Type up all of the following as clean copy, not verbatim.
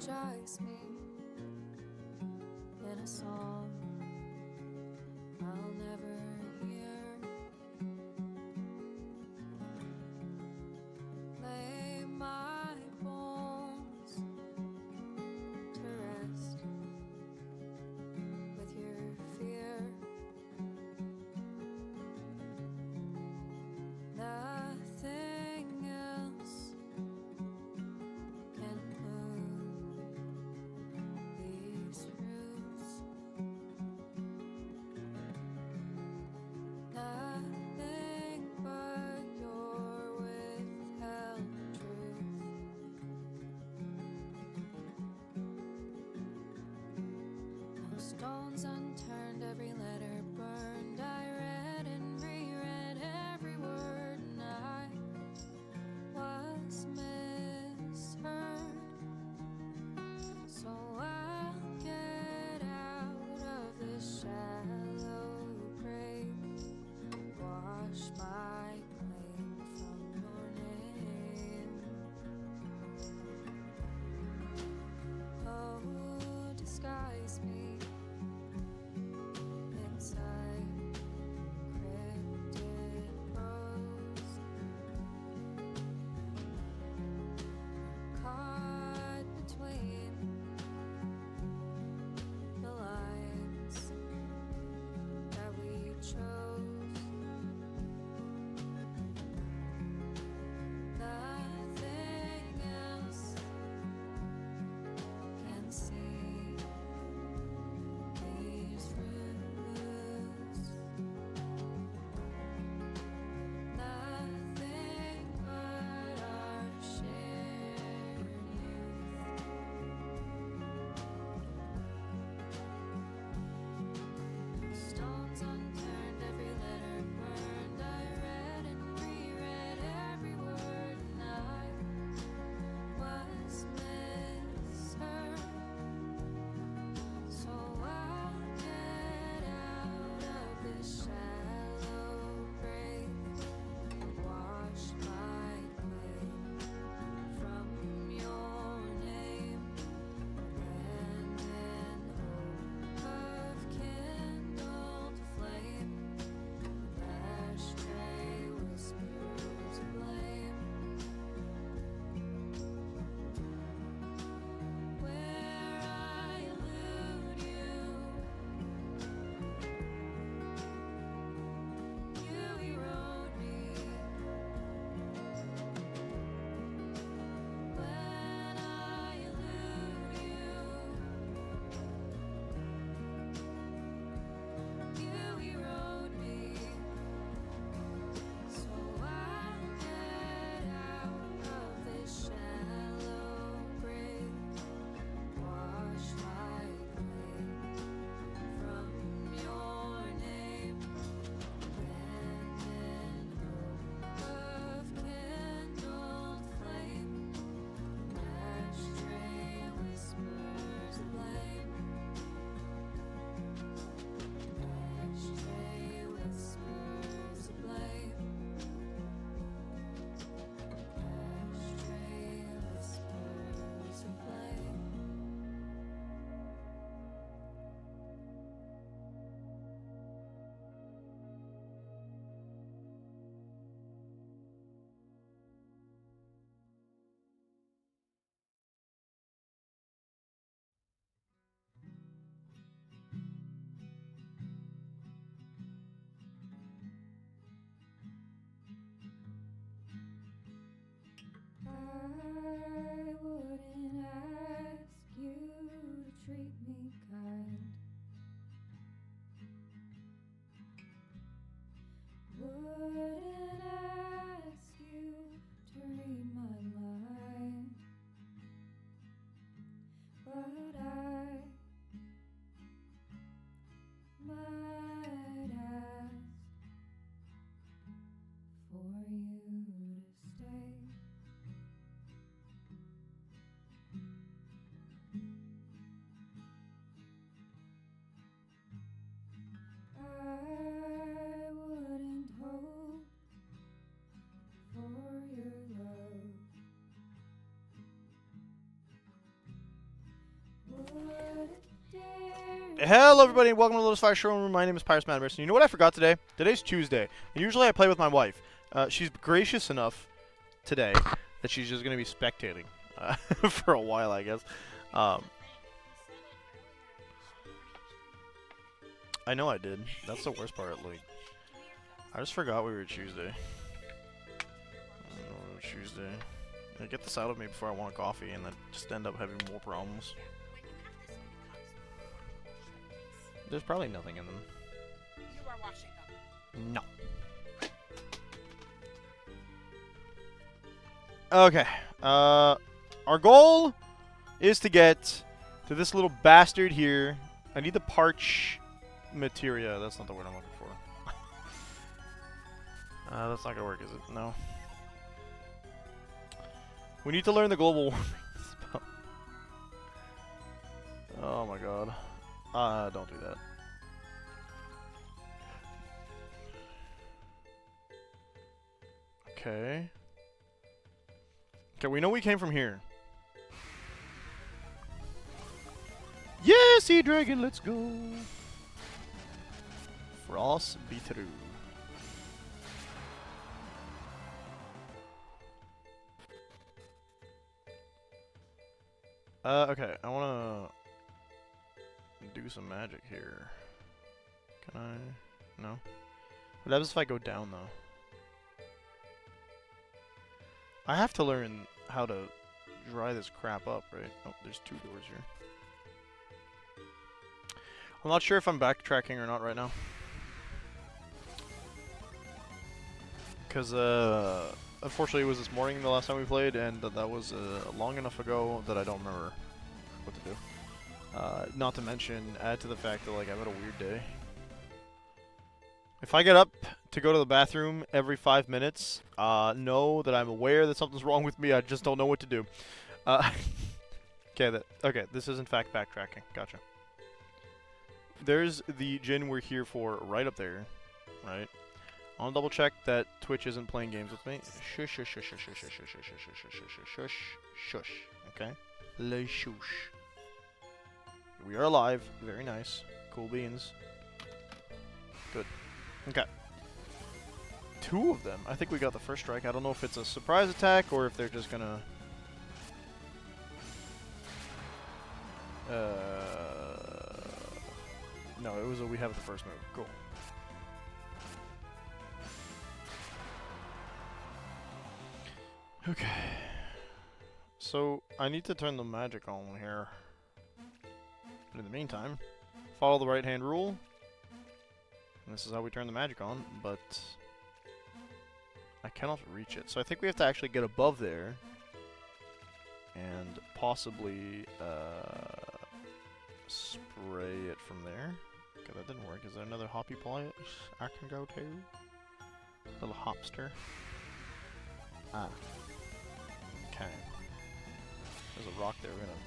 energize me in a song I'll never hear. Lay my bones to rest with your fear. Nothing else can move these roots. Nothing but your withheld truth. No stones unturned, every letter burned. I read and reread every word, and I was misheard. So I'll get out of this shallow grave, wash my claim from your name. Oh, disguise me inside cryptid prose, caught between the lines that we chose. Nothing else can see these roots. Nothing but our shared youth. Stones unturned, every letter burned. I read and reread every word, and I was misheard. So I'll get out of this shallow grave, wash my claim from your name, and in hope of kindled flame, ashtray whispers blame. Where I elude you, you erode me. When I elude you, you erode me. So I'll get out of this shallow grave, wash my claim from your name, and in hope of kindled flame, ashtray whispers blame. Ashtray whispers blame. Ashtray whispers blame. I wouldn't ask you to treat me kind. Wouldn't ask you to read my mind. But I might ask for you to stay. I wouldn't hope Hello everybody and welcome to Lotus Fire Showroom. My name is Pyrus Madness. And you know what I forgot today? Today's Tuesday. And usually I play with my wife. She's gracious enough today that she's just going to be spectating for a while, I guess. I know I did. That's the worst part. Like, I just forgot we were Tuesday. Tuesday. Get this out of me before I want a coffee and then just end up having more problems. There's probably nothing in them. You are washing them. No. Okay. Our goal is to get to this little bastard here. I need the parch materia. That's not the word I'm looking for. That's not gonna work, is it? No. We need to learn the global warming spell. Oh my god. Don't do that. Okay. Okay, we know we came from here. Yeah, sea dragon, let's go. Frost be true. Okay, I wanna do some magic here. Can I? No? What happens if I go down, though? I have to learn how to dry this crap up, right? Oh, there's two doors here. I'm not sure if I'm backtracking or not right now. Because, unfortunately it was this morning the last time we played, and that was long enough ago that I don't remember what to do. Not to mention, add to the fact that, like, I've had a weird day. If I get up to go to the bathroom every 5 minutes, know that I'm aware that something's wrong with me, I just don't know what to do. Okay, this is in fact backtracking. Gotcha. There's the gin we're here for right up there, right? I want to double check that Twitch isn't playing games with me. Shush, shush, shush, shush, shush, shush, shush, shush, shush, shush, shush, shush. Okay? Le shush. We are alive. Very nice. Cool beans. Good. Okay. Two of them. I think we got the first strike. I don't know if it's a surprise attack or if they're just gonna... No, it was a we have the first move. Cool. Okay. So, I need to turn the magic on here. But in the meantime, follow the right-hand rule. And this is how we turn the magic on, but I cannot reach it. So I think we have to actually get above there and possibly spray it from there. Okay, that didn't work. Is there another hoppy place I can go to? Little hopster. Ah. Okay. There's a rock there. We're gonna...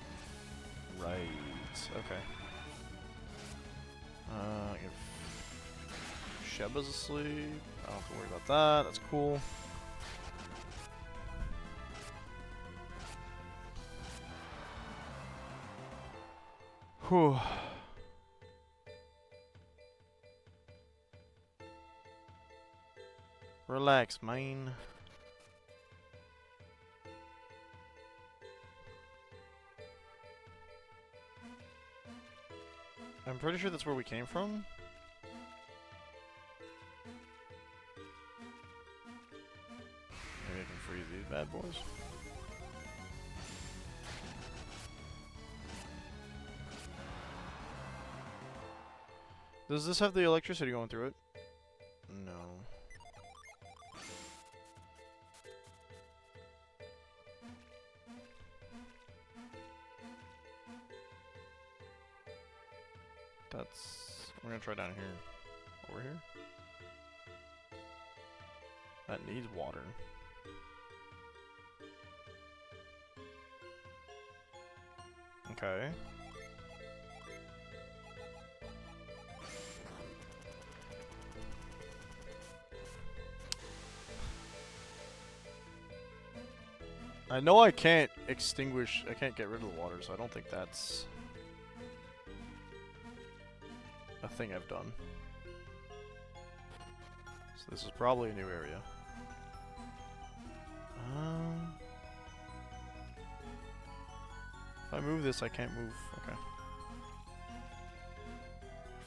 Right. Okay. If Sheba's asleep, I don't have to worry about that. That's cool. Whew. Relax, man. I'm pretty sure that's where we came from. Maybe I can freeze these bad boys. Does this have the electricity going through it? No. We're gonna try down here. Over here? That needs water. Okay. I know I can't I can't get rid of the water, so I don't think that's... thing I've done. So this is probably a new area. If I move this, I can't move. Okay.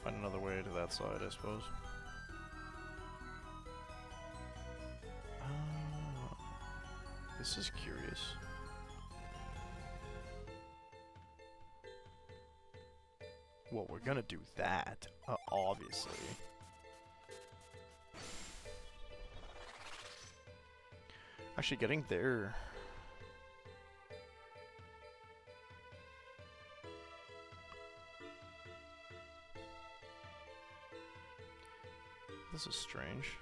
Find another way to that side, I suppose. This is curious. Well, we're gonna do that, obviously. Actually, getting there. This is strange.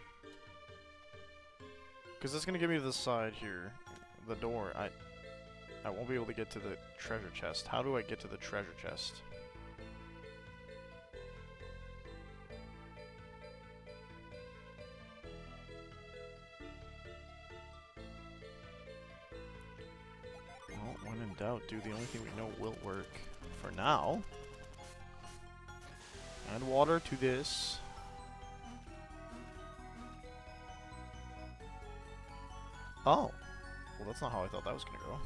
Because it's gonna give me this side here, the door. I won't be able to get to the treasure chest. How do I get to the treasure chest? Well, when in doubt, do the only thing we know will work for now. Add water to this. Oh. Well, that's not how I thought that was gonna go.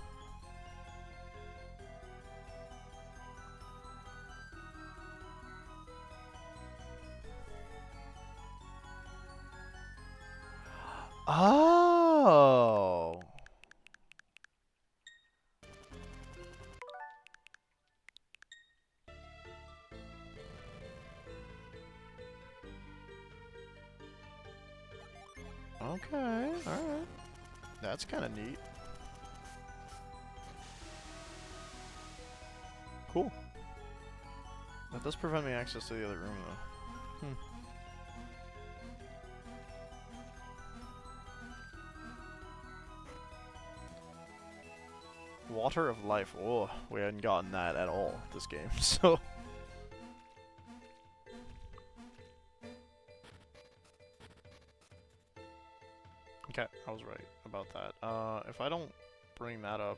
Oh. Okay, alright. That's kind of neat. Cool. That does prevent me access to the other room, though. Water of life. Oh, we hadn't gotten that at all this game, so... Okay, I was right about that. If I don't bring that up,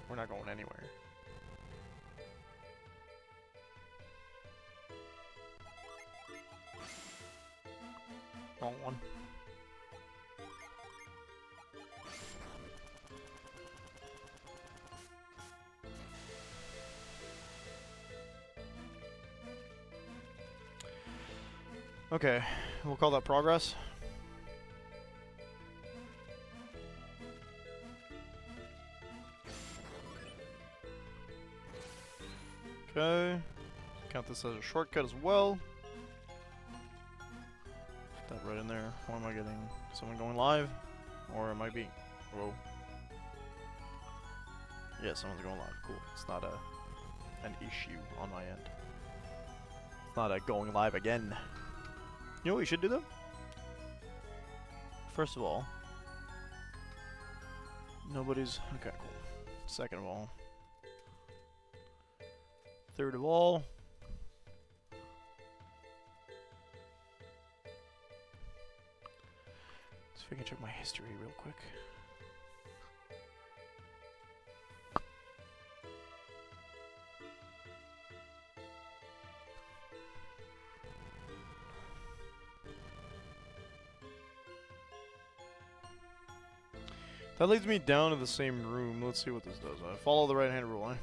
we're not going anywhere. Wrong one. Okay, we'll call that progress. Okay, count this as a shortcut as well. Put that right in there. What am I getting? Someone going live? Or am I being... Whoa. Yeah, someone's going live. Cool. It's not an issue on my end. It's not a going live again. You know what we should do though? First of all, nobody's... Okay, cool. Second of all. Third of all. See if I can check my history real quick. That leads me down to the same room. Let's see what this does. I follow the right-hand rule, eh?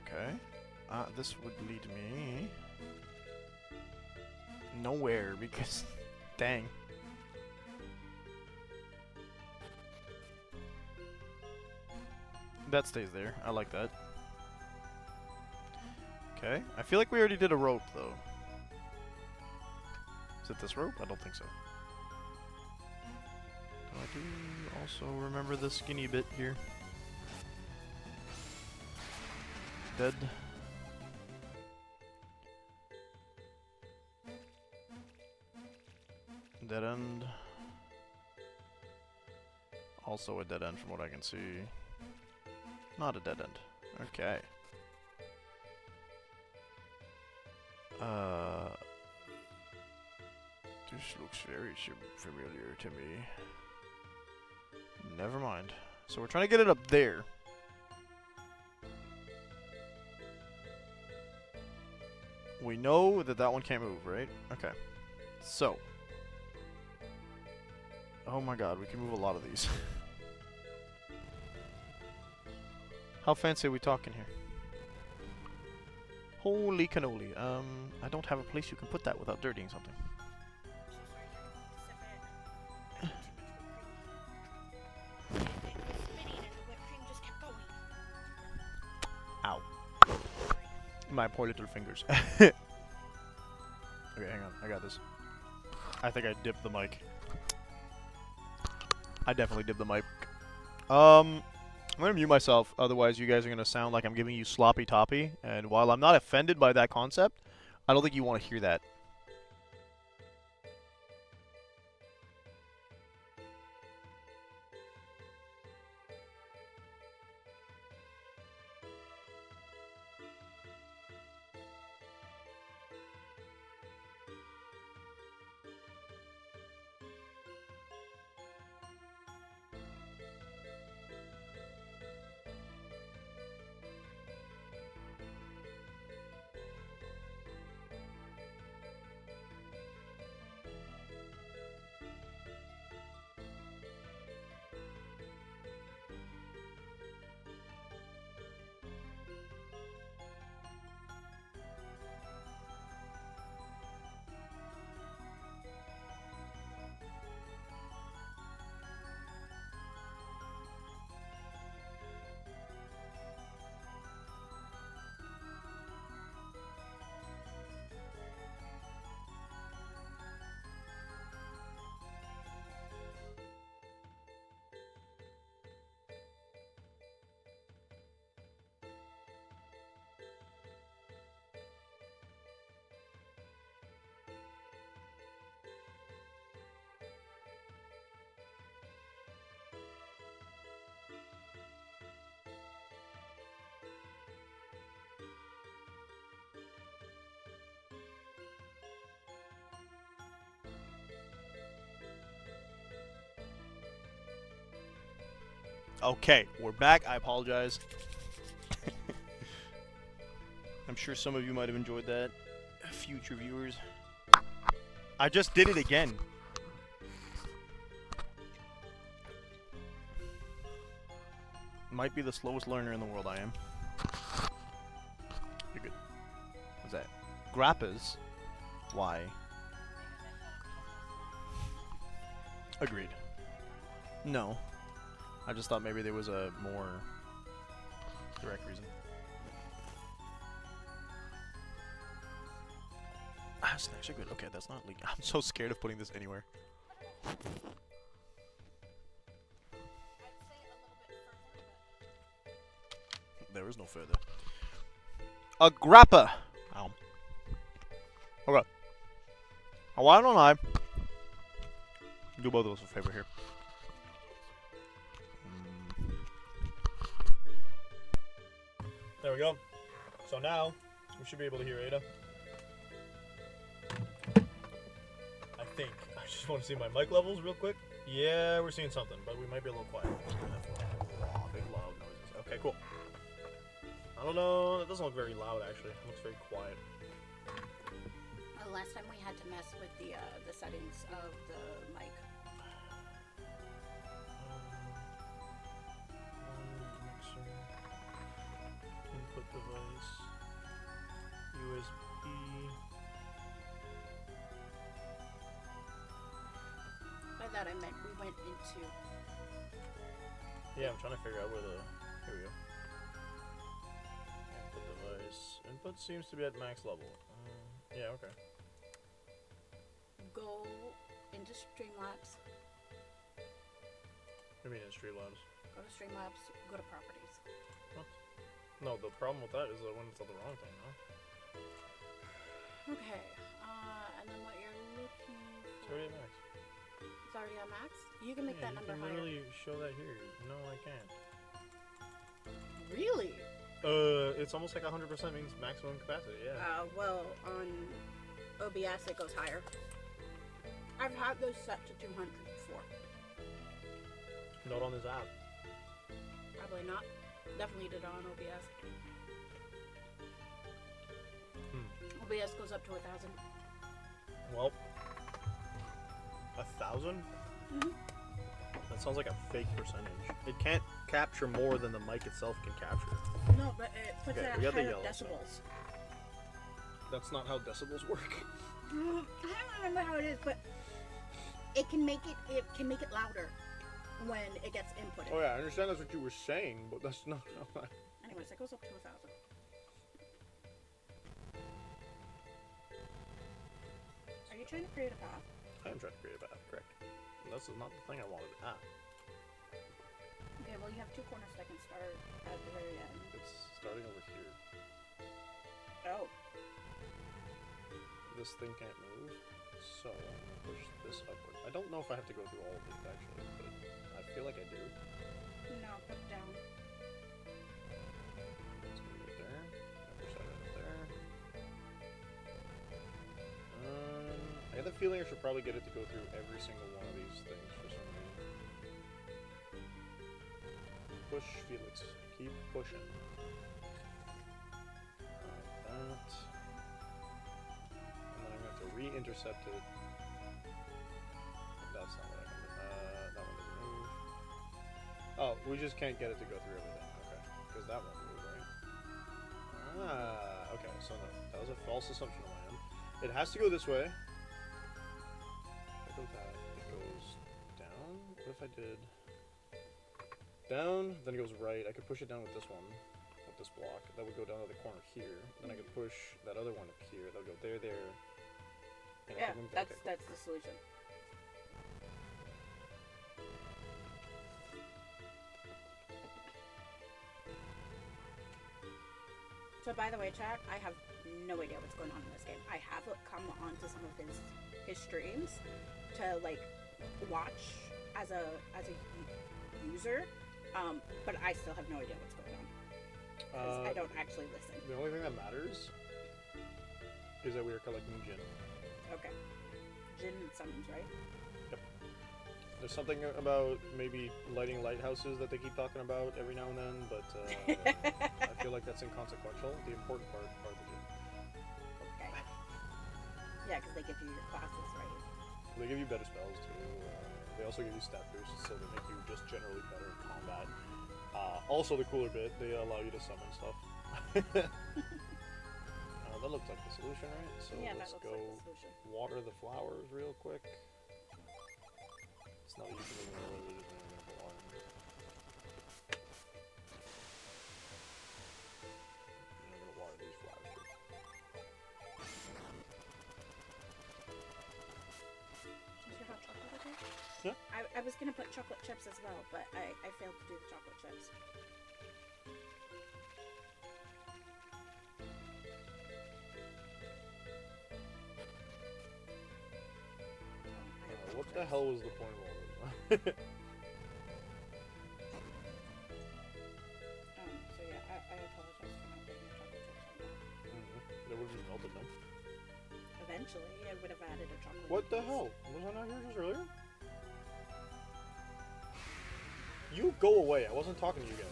Okay. This would lead me... nowhere, because... dang. That stays there. I like that. Okay. I feel like we already did a rope, though. Is it this rope? I don't think so. I do also remember the skinny bit here. Dead. Dead end. Also a dead end from what I can see. Not a dead end. Okay. This looks very familiar to me. Never mind. So we're trying to get it up there. We know that that one can't move, right? Okay. So. Oh my god, we can move a lot of these. How fancy are we talking here? Holy cannoli. I don't have a place you can put that without dirtying something. Ow. My poor little fingers. Okay, hang on. I got this. I think I dipped the mic. I definitely dipped the mic. I'm gonna mute myself, otherwise you guys are gonna sound like I'm giving you sloppy toppy, and while I'm not offended by that concept, I don't think you want to hear that. Okay, we're back. I apologize. I'm sure some of you might have enjoyed that. Future viewers. I just did it again. Might be the slowest learner in the world, I am. You're good. What's that? Grappas? Why? Agreed. No. I just thought maybe there was a more direct reason. Ah, snacks are good. Okay, that's not legal. I'm so scared of putting this anywhere. There is no further. A grappa! Ow. Okay. Why don't I do both of us a favor here? There we go. So now, we should be able to hear Ada. I think. I just want to see my mic levels real quick. Yeah, we're seeing something, but we might be a little quiet. Big loud noises. Okay, cool. I don't know. It doesn't look very loud, actually. It looks very quiet. Last time we had to mess with the settings of the mic. Mixer. Input device. USB. By that I meant we went into... Yeah, I'm trying to figure out where the... Here we go. Input device. Input seems to be at max level. Yeah, okay. Go into Streamlabs. What do you mean in Streamlabs? Go to Streamlabs, go to Properties. Huh? No, the problem with that is that when it's on the wrong thing, no? Okay, and then what you're looking It's for... already at max. It's already on max? You can make that number you can higher. literally show that here. No, I can't. Really? It's almost like 100% means maximum capacity, yeah. Well, on OBS it goes higher. I've had those set to 200 before. Not on this app. Probably not. Definitely did it on OBS. OBS goes up to 1,000. Well, 1,000? Mhm. That sounds like a fake percentage. It can't capture more than the mic itself can capture. No, but it puts Okay, it at we got the higher yellow decibels. That's not how decibels work. I don't remember how it is, but it can make it louder when it gets inputted. Oh yeah, I understand that's what you were saying, but that's not how I... Anyways, it goes up to 1,000. Are you trying to create a path? I am trying to create a path, correct. And that's not the thing I wanted. Okay, well you have 2 corners that can start at the very end. It's starting over here. Oh. This thing can't move, so I'm gonna push this upward. I don't know if I have to go through all of it actually, but I feel like I do. No, put it down. It's gonna be right there. I push that right up there. I get the feeling I should probably get it to go through every single one of these things for some reason. Push, Felix. Keep pushing. That. And then I'm going to have to re-intercept it. That's not what I can do. That one doesn't move. Oh, we just can't get it to go through everything. Okay. Because that won't move, right? Ah, okay. So no. That was a false assumption on my end. It has to go this way. There goes that. It goes down. What if I did... Down, then it goes right. I could push it down with this one. With this block. That would go down to the corner here. Then I could push that other one up here. That would go there, there. And I Yeah, could move that's okay. the solution. So by the way, chat, I have no idea what's going on in this game. I have come onto some of his streams to like watch as a user, but I still have no idea what's going on because I don't actually listen. The only thing that matters is that we are collecting gin. Okay, Jin summons, right? There's something about maybe lighting lighthouses that they keep talking about every now and then, but I feel like that's inconsequential. The important part are the gin. Okay. Yeah, because they give you your classes, right? They give you better spells too. They also give you stat boosts, so they make you just generally better in combat. Also, the cooler bit, they allow you to summon stuff. That looks like the solution, right? So Yeah, let's that looks go like the solution. water the flowers real quick. It's not that you can even know what it is when you're gonna put water in it. And I'm gonna water these flowers too. Is your hot chocolate okay? Yeah. I was gonna put chocolate chips as well, but I failed to do the chocolate chips. What the hell was the point of all this? So yeah, I apologize for not putting the chocolate chips on that. They would have just melted them. Eventually, I would have added a chocolate. What the piece. hell? Was I not here just earlier? You go away. I wasn't talking to you guys.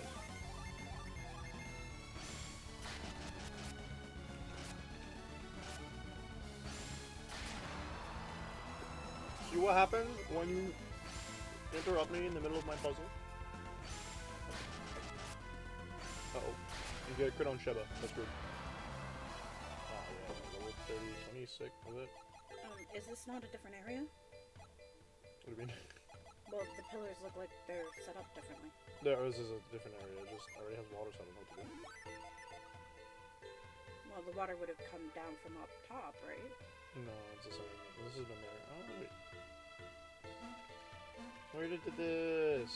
See what happens when you interrupt me in the middle of my puzzle? Uh-oh. You get a crit on Sheba. That's good. Oh, yeah. Level 30, 26, was it? Is this not a different area? What do you mean? Well, the pillars look like they're set up differently. This is a different area. It just already has water, so I don't know what to do. Well, the water would have come down from up top, right? No, it's the same. This has been there. Oh, wait. Where did this?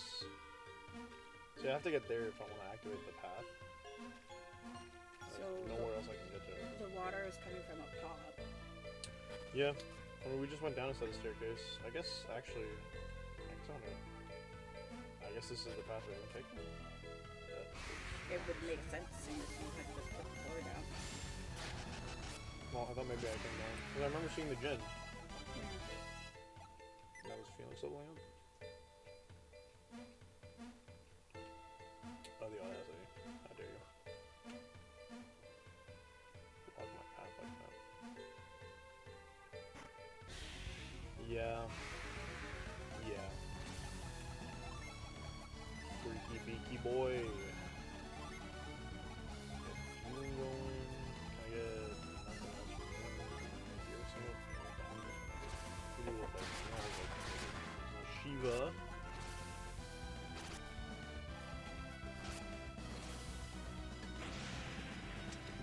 See, I have to get there if I want to activate the path. There's nowhere else I can get to. The water is coming from up top. Yeah. I mean, we just went down instead of staircase. I guess, actually... I guess this is the path we're going to take. It would make sense seeing as you had just put the floor down. Well, I thought maybe I came down. Because I remember seeing the gin. That was Felix leveling up. Oh, the audacity. How dare you. Block my path like that. Yeah. Yeah. Freaky beaky boy. Get fuel going. Can I get nothing else from here? Ooh, like, Shiva.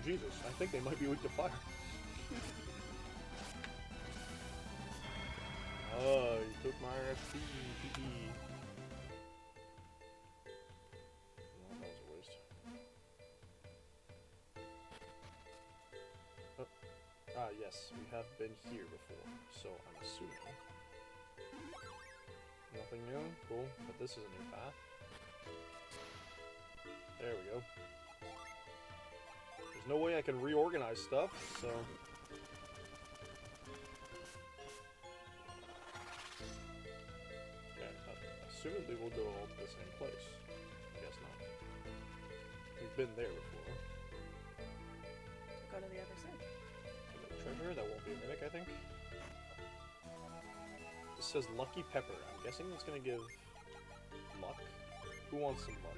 Jesus, I think they might be weak to fire. Oh, you took my XP. Well, that was a waste. Oh. Ah, yes, we have been here before, so I'm assuming. Nothing new? Cool, but this is a new path. There we go. There's no way I can reorganize stuff, so... Assumedly we'll go all to the same place. I guess not. We've been there before. Go to the other side. A treasure, that won't be a mimic, I think. This says Lucky Pepper. I'm guessing it's gonna give luck. Who wants some luck?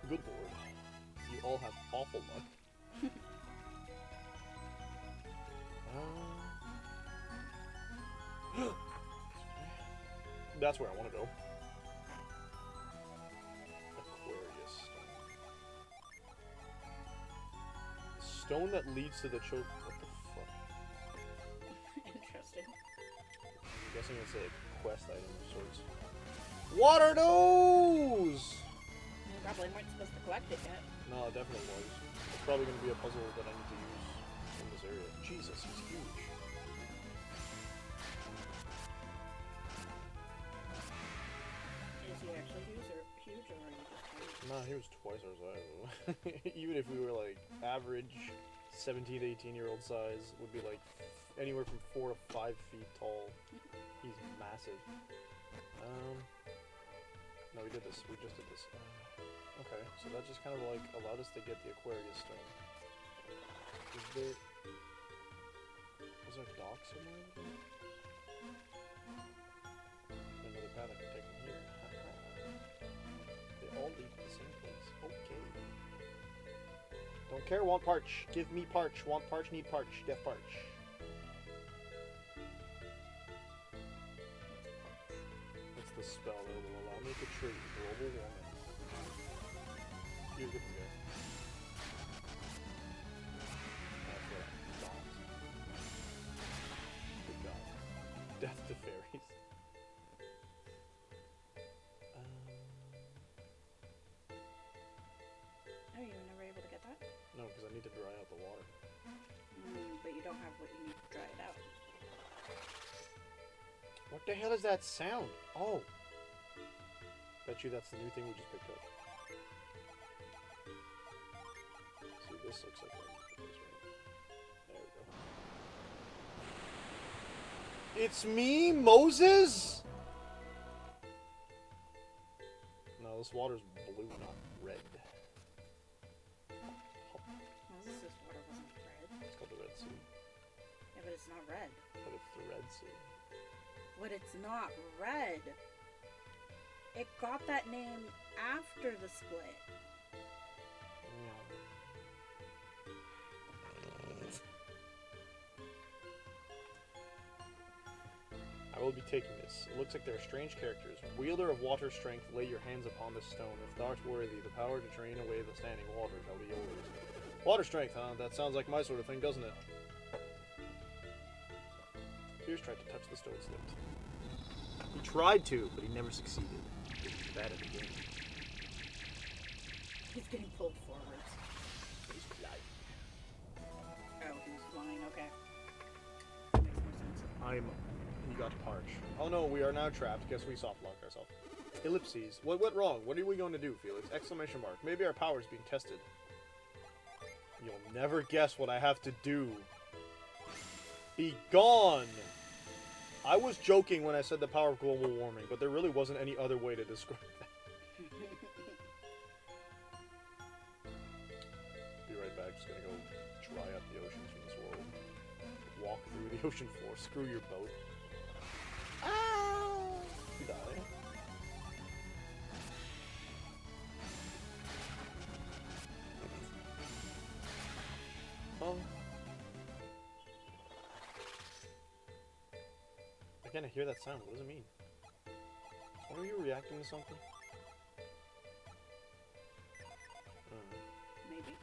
Good lord. You all have awful luck. That's where I want to go. Aquarius stone. Stone that leads to the choke. What the fuck? Interesting. I'm guessing it's a quest item of sorts. What are those? You probably weren't supposed to collect it yet. No, it definitely was. It's probably going to be a puzzle that I need to use in this area. Jesus, he's huge. Is he actually huge, or are you just tiny? Nah, he was twice our size. Even if we were like average 17 to 18-year-old size, would be like anywhere from 4 to 5 feet tall. He's massive. No, we did this. We just did this. Okay, so that just kind of like allowed us to get the Aquarius stone. Is there... Was there a dock somewhere over there? Another path I can take from here. They all lead to the same place. Okay. Don't care, want parch. Give me parch. Want parch, need parch. Get parch. It's the spell that will allow me to trigger global warming. You're good to go. That's what I thought. Good God. Death to fairies. Oh, you were never able to get that? No, because I need to dry out the water. But you don't have what you need to dry it out. What the hell is that sound? Oh! Bet you that's the new thing we just picked up. See, this looks like a place, right? There we go. It's me, Moses? No, this water's blue, not red. Moses' water wasn't red. It's called the Red Sea. Yeah, but it's not red. But it's the Red Sea. But it's not red. It got that name after the split. I will be taking this. It looks like there are strange characters. Wielder of water strength, lay your hands upon this stone. If thou art worthy, the power to drain away the standing water shall be yours. Water strength, huh? That sounds like my sort of thing, doesn't it? Pierce tried to touch the stone slipped. He tried to, but he never succeeded. He's bad at the game. He's getting pulled forwards. He's flying. Oh, he's flying. Okay. That makes more sense. He got parch. Oh no, we are now trapped. Guess we soft locked ourselves. Ellipses. What went wrong? What are we going to do, Felix? Exclamation mark. Maybe our power's being tested. You'll never guess what I have to do. Be gone! I was joking when I said the power of global warming, but there really wasn't any other way to describe that. Be right back. Just gonna go dry up the oceans from this world. Walk through the the ocean floor. Screw your boat. Ow! You die. Oh. Again, I hear that sound. What does it mean? Are you reacting to something? Maybe.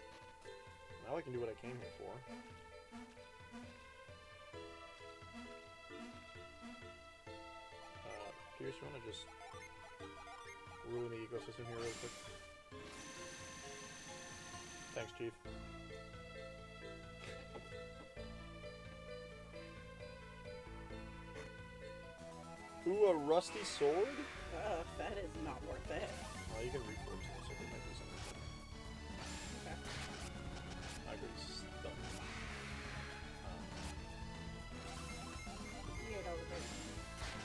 Now I can do what I came here for. Pierce, you wanna just ruin the ecosystem here real quick? Thanks, Chief. Ooh, a rusty sword? That is not worth it. Well, you can reforge this, so there might be something. Okay. I agree. Stuck. You ate all the dirt.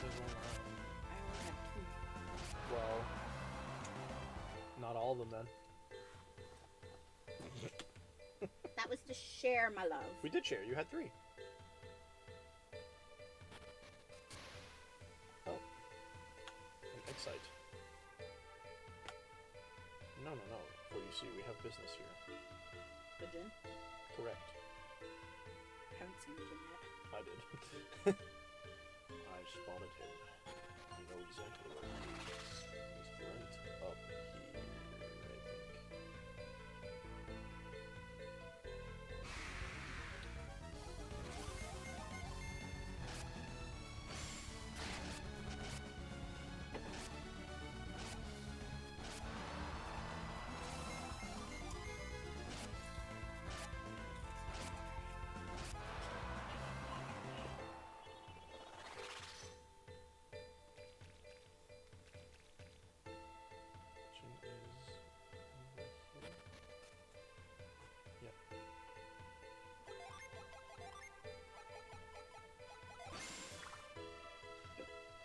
There's one around. I only had 2. Well, not all of them then. That was to share, my love. We did share. You had 3. Oh. An excite. No. For you see, we have business here. The gin? Correct. Haven't seen the gin yet. I did. I spotted him. I know exactly where he is. He's right up here, I think.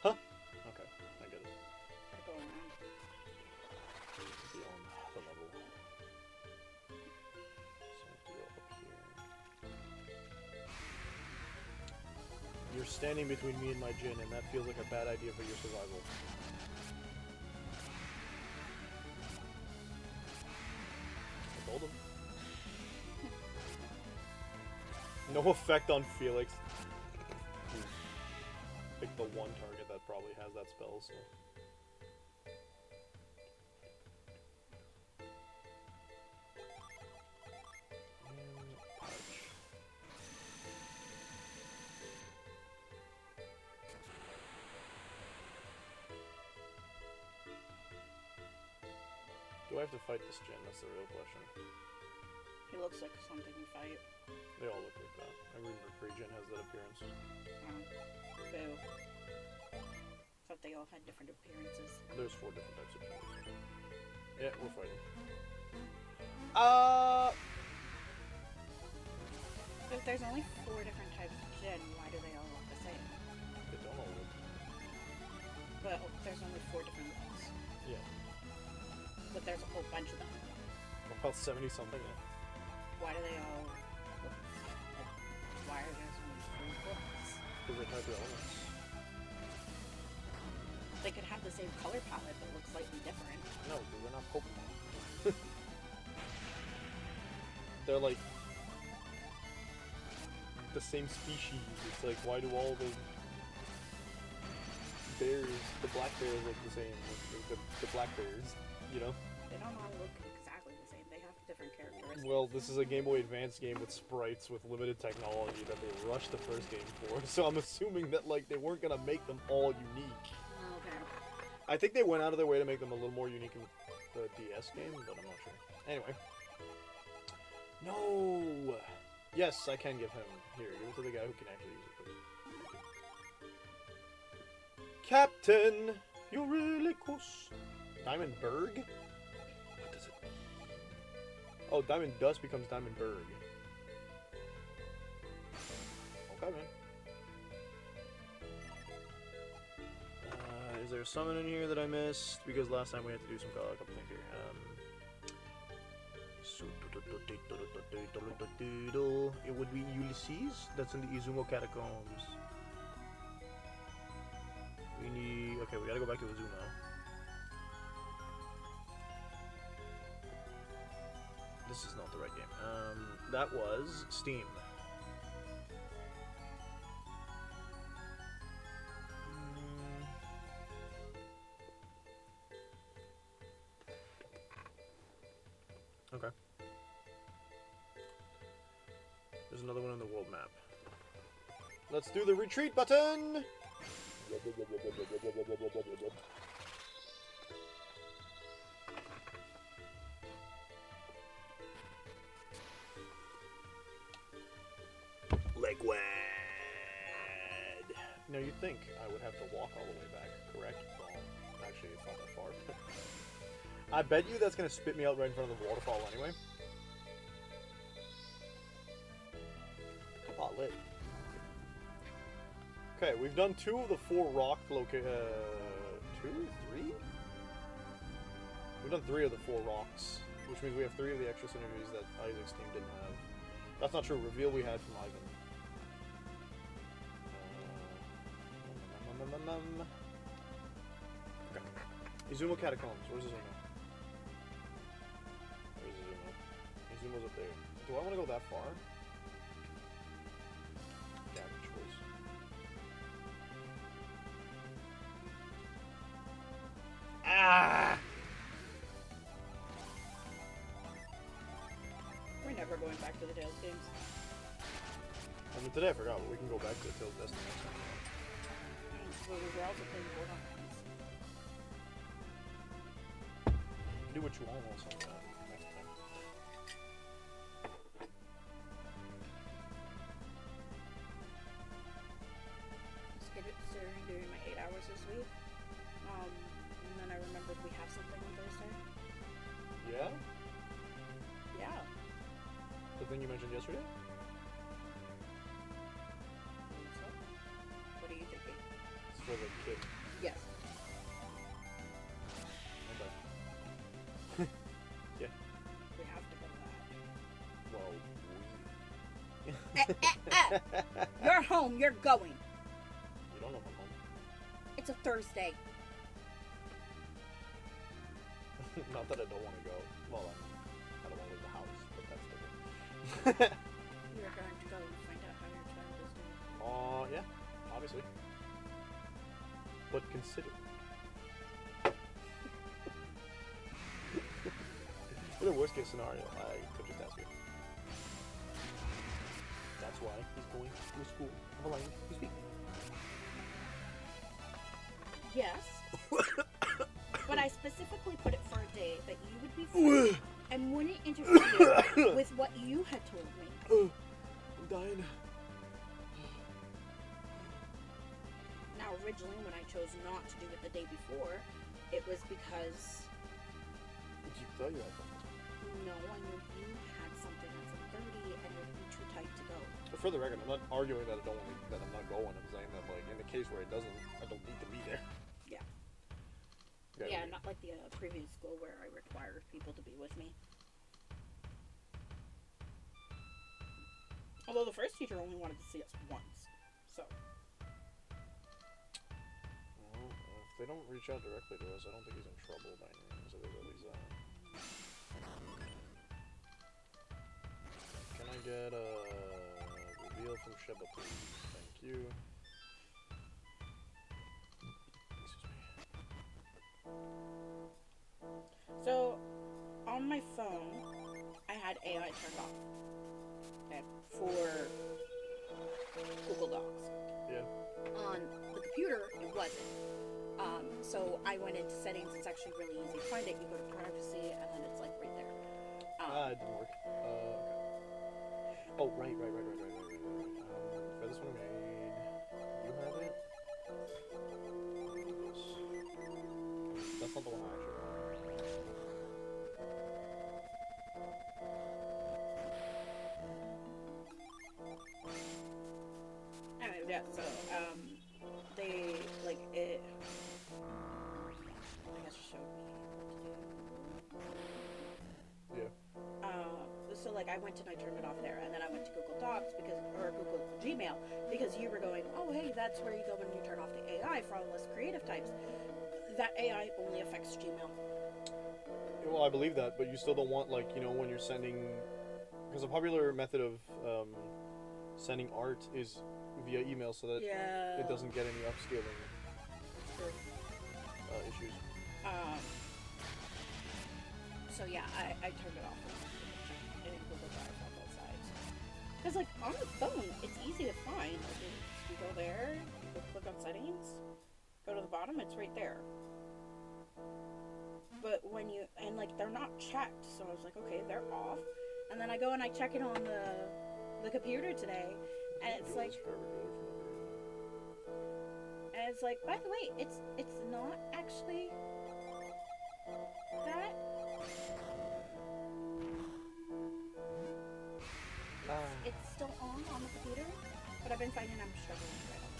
Huh? Okay, I get it. Gotta go around. Beyond the level. So I have to go up here. You're standing between me and my gin, and that feels like a bad idea for your survival. I told him. No effect on Felix. Pick the one target that probably has that spell, so. Pouch. Do I have to fight this gen? That's the real question. He looks like something you fight. They all look like that. Every Mercury gen has that appearance. Boo. Thought they all had different appearances. There's 4 different types of gens. Yeah, we're fighting. If there's only 4 different types of gin, why do they all look the same? They don't all look. But there's only 4 different ones. Yeah. But there's a whole bunch of them. About 70 something. Yeah. Why do they all look like, why are there only 3 books? Because they type their elements. They could have the same color palette but look slightly different. No, because they're not Pokemon. They're like the same species. It's like, why do all the bears, the black bears look the same? Like the black bears, you know? They don't all look exactly the same. They have different characteristics. Well, this is a Game Boy Advance game with sprites with limited technology that they rushed the first game for, so I'm assuming that like they weren't gonna make them all unique. Okay. I think they went out of their way to make them a little more unique in the DS game, but I'm not sure. Anyway. No! Yes, I can give him. Here, give it to the guy who can actually use it. Please. Captain! You're really close. Diamond Berg? What does it mean? Oh, Diamond Dust becomes Diamond Berg. Okay, man. Is there a summon in here that I missed? Because last time we had to do a couple things here. It would be Ulysses. That's in the Izumo Catacombs. We need... Okay, we gotta go back to Izumo. This is not the right game. That was Steam. Okay. There's another one on the world map. Let's do the retreat button! Liquid! Now you'd think I would have to walk all the way back, correct? Well, actually it's not that far. I bet you that's gonna spit me out right in front of the waterfall anyway. Hot lit. Okay, we've done 2 of the 4 rock 2? 3? We've done 3 of the 4 rocks, which means we have 3 of the extra synergies that Isaac's team didn't have. That's not true. Reveal we had from Ivan. Okay. Izumo Catacombs. Where's Izumo? Where's Izumo? Izumo's up there. Do I want to go that far? Yeah, good choice. Ah! We're never going back to the Tales games. I mean, today I forgot, but we can go back to the Tales Destiny next time. Well, we're also playing board on games. Do what you want on some next time. Considering doing my 8 hours this week. And then I remembered we have something on Thursday. Yeah? Yeah. The thing you mentioned yesterday? Think so? What are you thinking? It's for the kid. Yes. Okay. Yeah. We have to go to Well, that. You're home. You're going. You don't know if I'm home. It's a Thursday. Not that I don't want to go. Well, I don't want to leave the house, but that's different. You're going to go and find out how your child is doing. Yeah, obviously. But consider. In a worst case scenario, I could just ask you. That's why he's going to school of a language you speak. Yes. But I specifically put it for a day that you would be free and wouldn't interfere with what you had told me. I'm dying. Now, originally, when I chose not to do it the day before, it was because You thought you had something. no, I knew you had something at 7:30 and it would be too tight to go. But for the record, I'm not arguing that that I'm not going. I'm saying that, like, in the case where it doesn't, I don't need to be there. Yeah. Yeah, Yeah, not like the previous school where I required people to be with me. Although the first teacher only wanted to see us once, so. Well, if they don't reach out directly to us, I don't think he's in trouble by any means. So there's at least that. Can I get a reveal from Sheba, please? Thank you. So, on my phone, I had AI turned off. Okay, for Google Docs. Yeah. On the computer, it wasn't. So I went into settings. It's actually really easy to find it. You go to privacy, and then it's like right there. It didn't work. Okay. Oh, right. For this one I made, you have it? That's not the one I actually want. Anyway, yeah. So they like it. I guess showed me what to do. Yeah. So like I went and I turned it off there, and then I went to Google Docs or Google Gmail because you were going, oh hey, that's where you go when you turn off the AI for all the less creative types. That AI only affects Gmail. Well, I believe that, but you still don't want, like, you know, when you're sending, because a popular method of sending art is via email, so that it doesn't get any upscaling issues. So yeah, I turned it off in Google Drive on both sides. Because like on the phone, it's easy to find. Like, you go there, you go click on settings, go to the bottom, it's right there. But when you, and like they're not checked, so I was like, okay, they're off. And then I go and I check it on the computer today, and it's like, by the way, it's not actually that. It's still on the computer, but I've been finding I'm struggling right on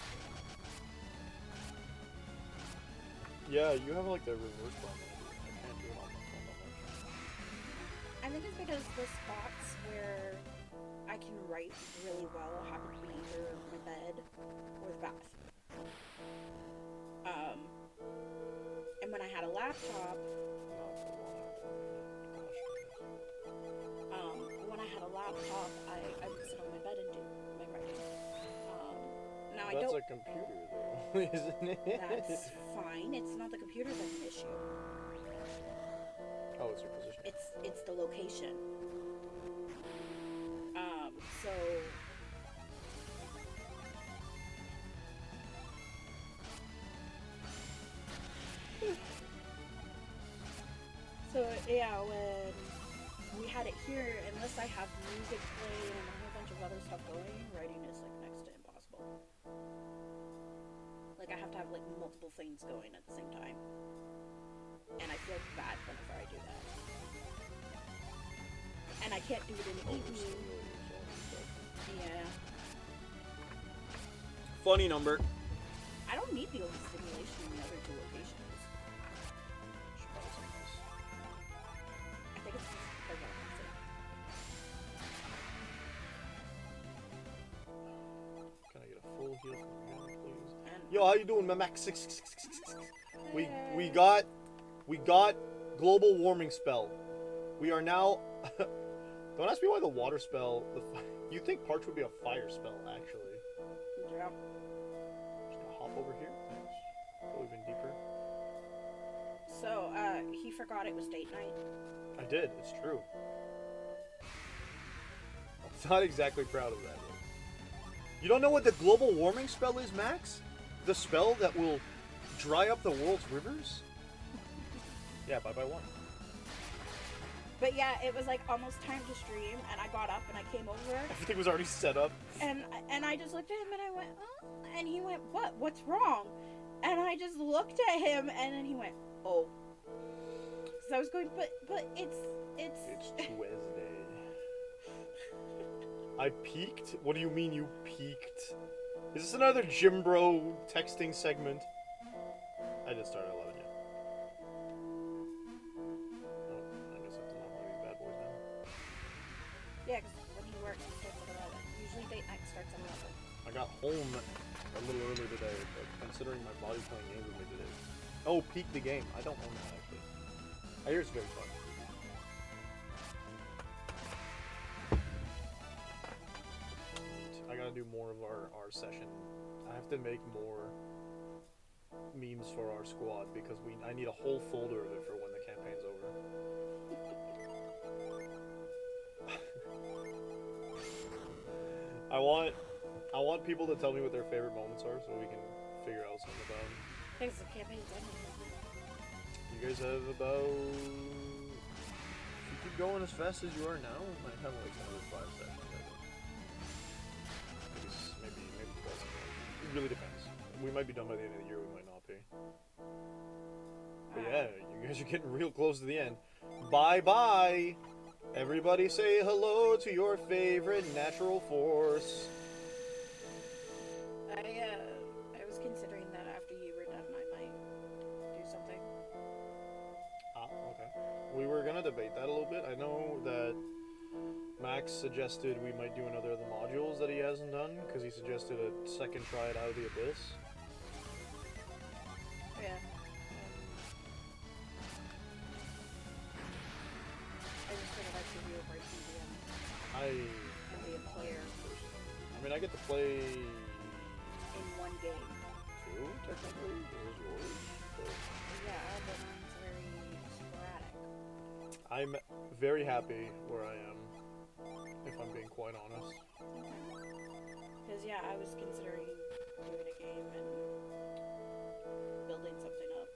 the Yeah, you have like the reverse button. I can't do it on my phone that much. I think it's because the spots where I can write really well happen to be either my bed or the bath. And when I had a laptop, I would sit on my bed and do my writing. Now I don't. That's a computer, though, isn't it? That's fine. It's not the computer that's an issue. Oh, it's your position. It's the location. So. So yeah, when we had it here, unless I have music playing and a whole bunch of other stuff going, writing is like next to impossible. Like I have to have like multiple things going at the same time, and I feel bad whenever I do that. And I can't do it in the evening. Yeah. Funny number. I don't need the overstimulation in the other two locations. I think it's because I'm sick. Can I get a full heal from you, please? And Yo, how you doing, Max? We got global warming spell. We are now. Don't ask me why the water spell. You think Parch would be a fire spell, actually? yeah. Just gonna hop over here. Go even deeper. So, he forgot it was date night. I did. It's true. I'm not exactly proud of that. You don't know what the global warming spell is, Max? The spell that will dry up the world's rivers? Yeah, bye-bye one. But yeah, it was like almost time to stream, and I got up and I came over, Everything was already set up. and I just looked at him and I went, oh, and he went, what? What's wrong? And I just looked at him, and then he went, oh. So I was going, but it's Tuesday. I peaked? What do you mean you peaked? Is this another Jim Bro texting segment? I did start at 11, yeah. Oh, I guess that's not one of these bad boys now. yeah, because when he works, he starts at 11. Usually date night starts at 11. I got home a little early today, but considering my body playing games with me today. Oh, peak the game. I don't own that, actually. I hear it's very fun. I gotta do more of our session. I have to make more memes for our squad because I need a whole folder of it for when the campaign's over. I want people to tell me what their favorite moments are so we can figure out something about them. Thanks, the campaign's ending. You guys have about... If you keep going as fast as you are now, we might have like another 5 sessions, I think. Maybe 12. It really depends. We might be done by the end of the year, we might not be. But yeah, you guys are getting real close to the end. Bye-bye! Everybody say hello to your favorite natural force. I was considering that after you were done, I might do something. Ah, okay. We were gonna debate that a little bit. I know that Max suggested we might do another of the modules that he hasn't done, because he suggested a second try at Out of the Abyss. Yeah. I just figured I'd give you a break and be a player I mean, I get to play in one game. 2, technically. It was yours. But Yeah, but mine's very sporadic. I'm very happy where I am, if I'm being quite honest. Because, yeah, I was considering doing a game and building something up.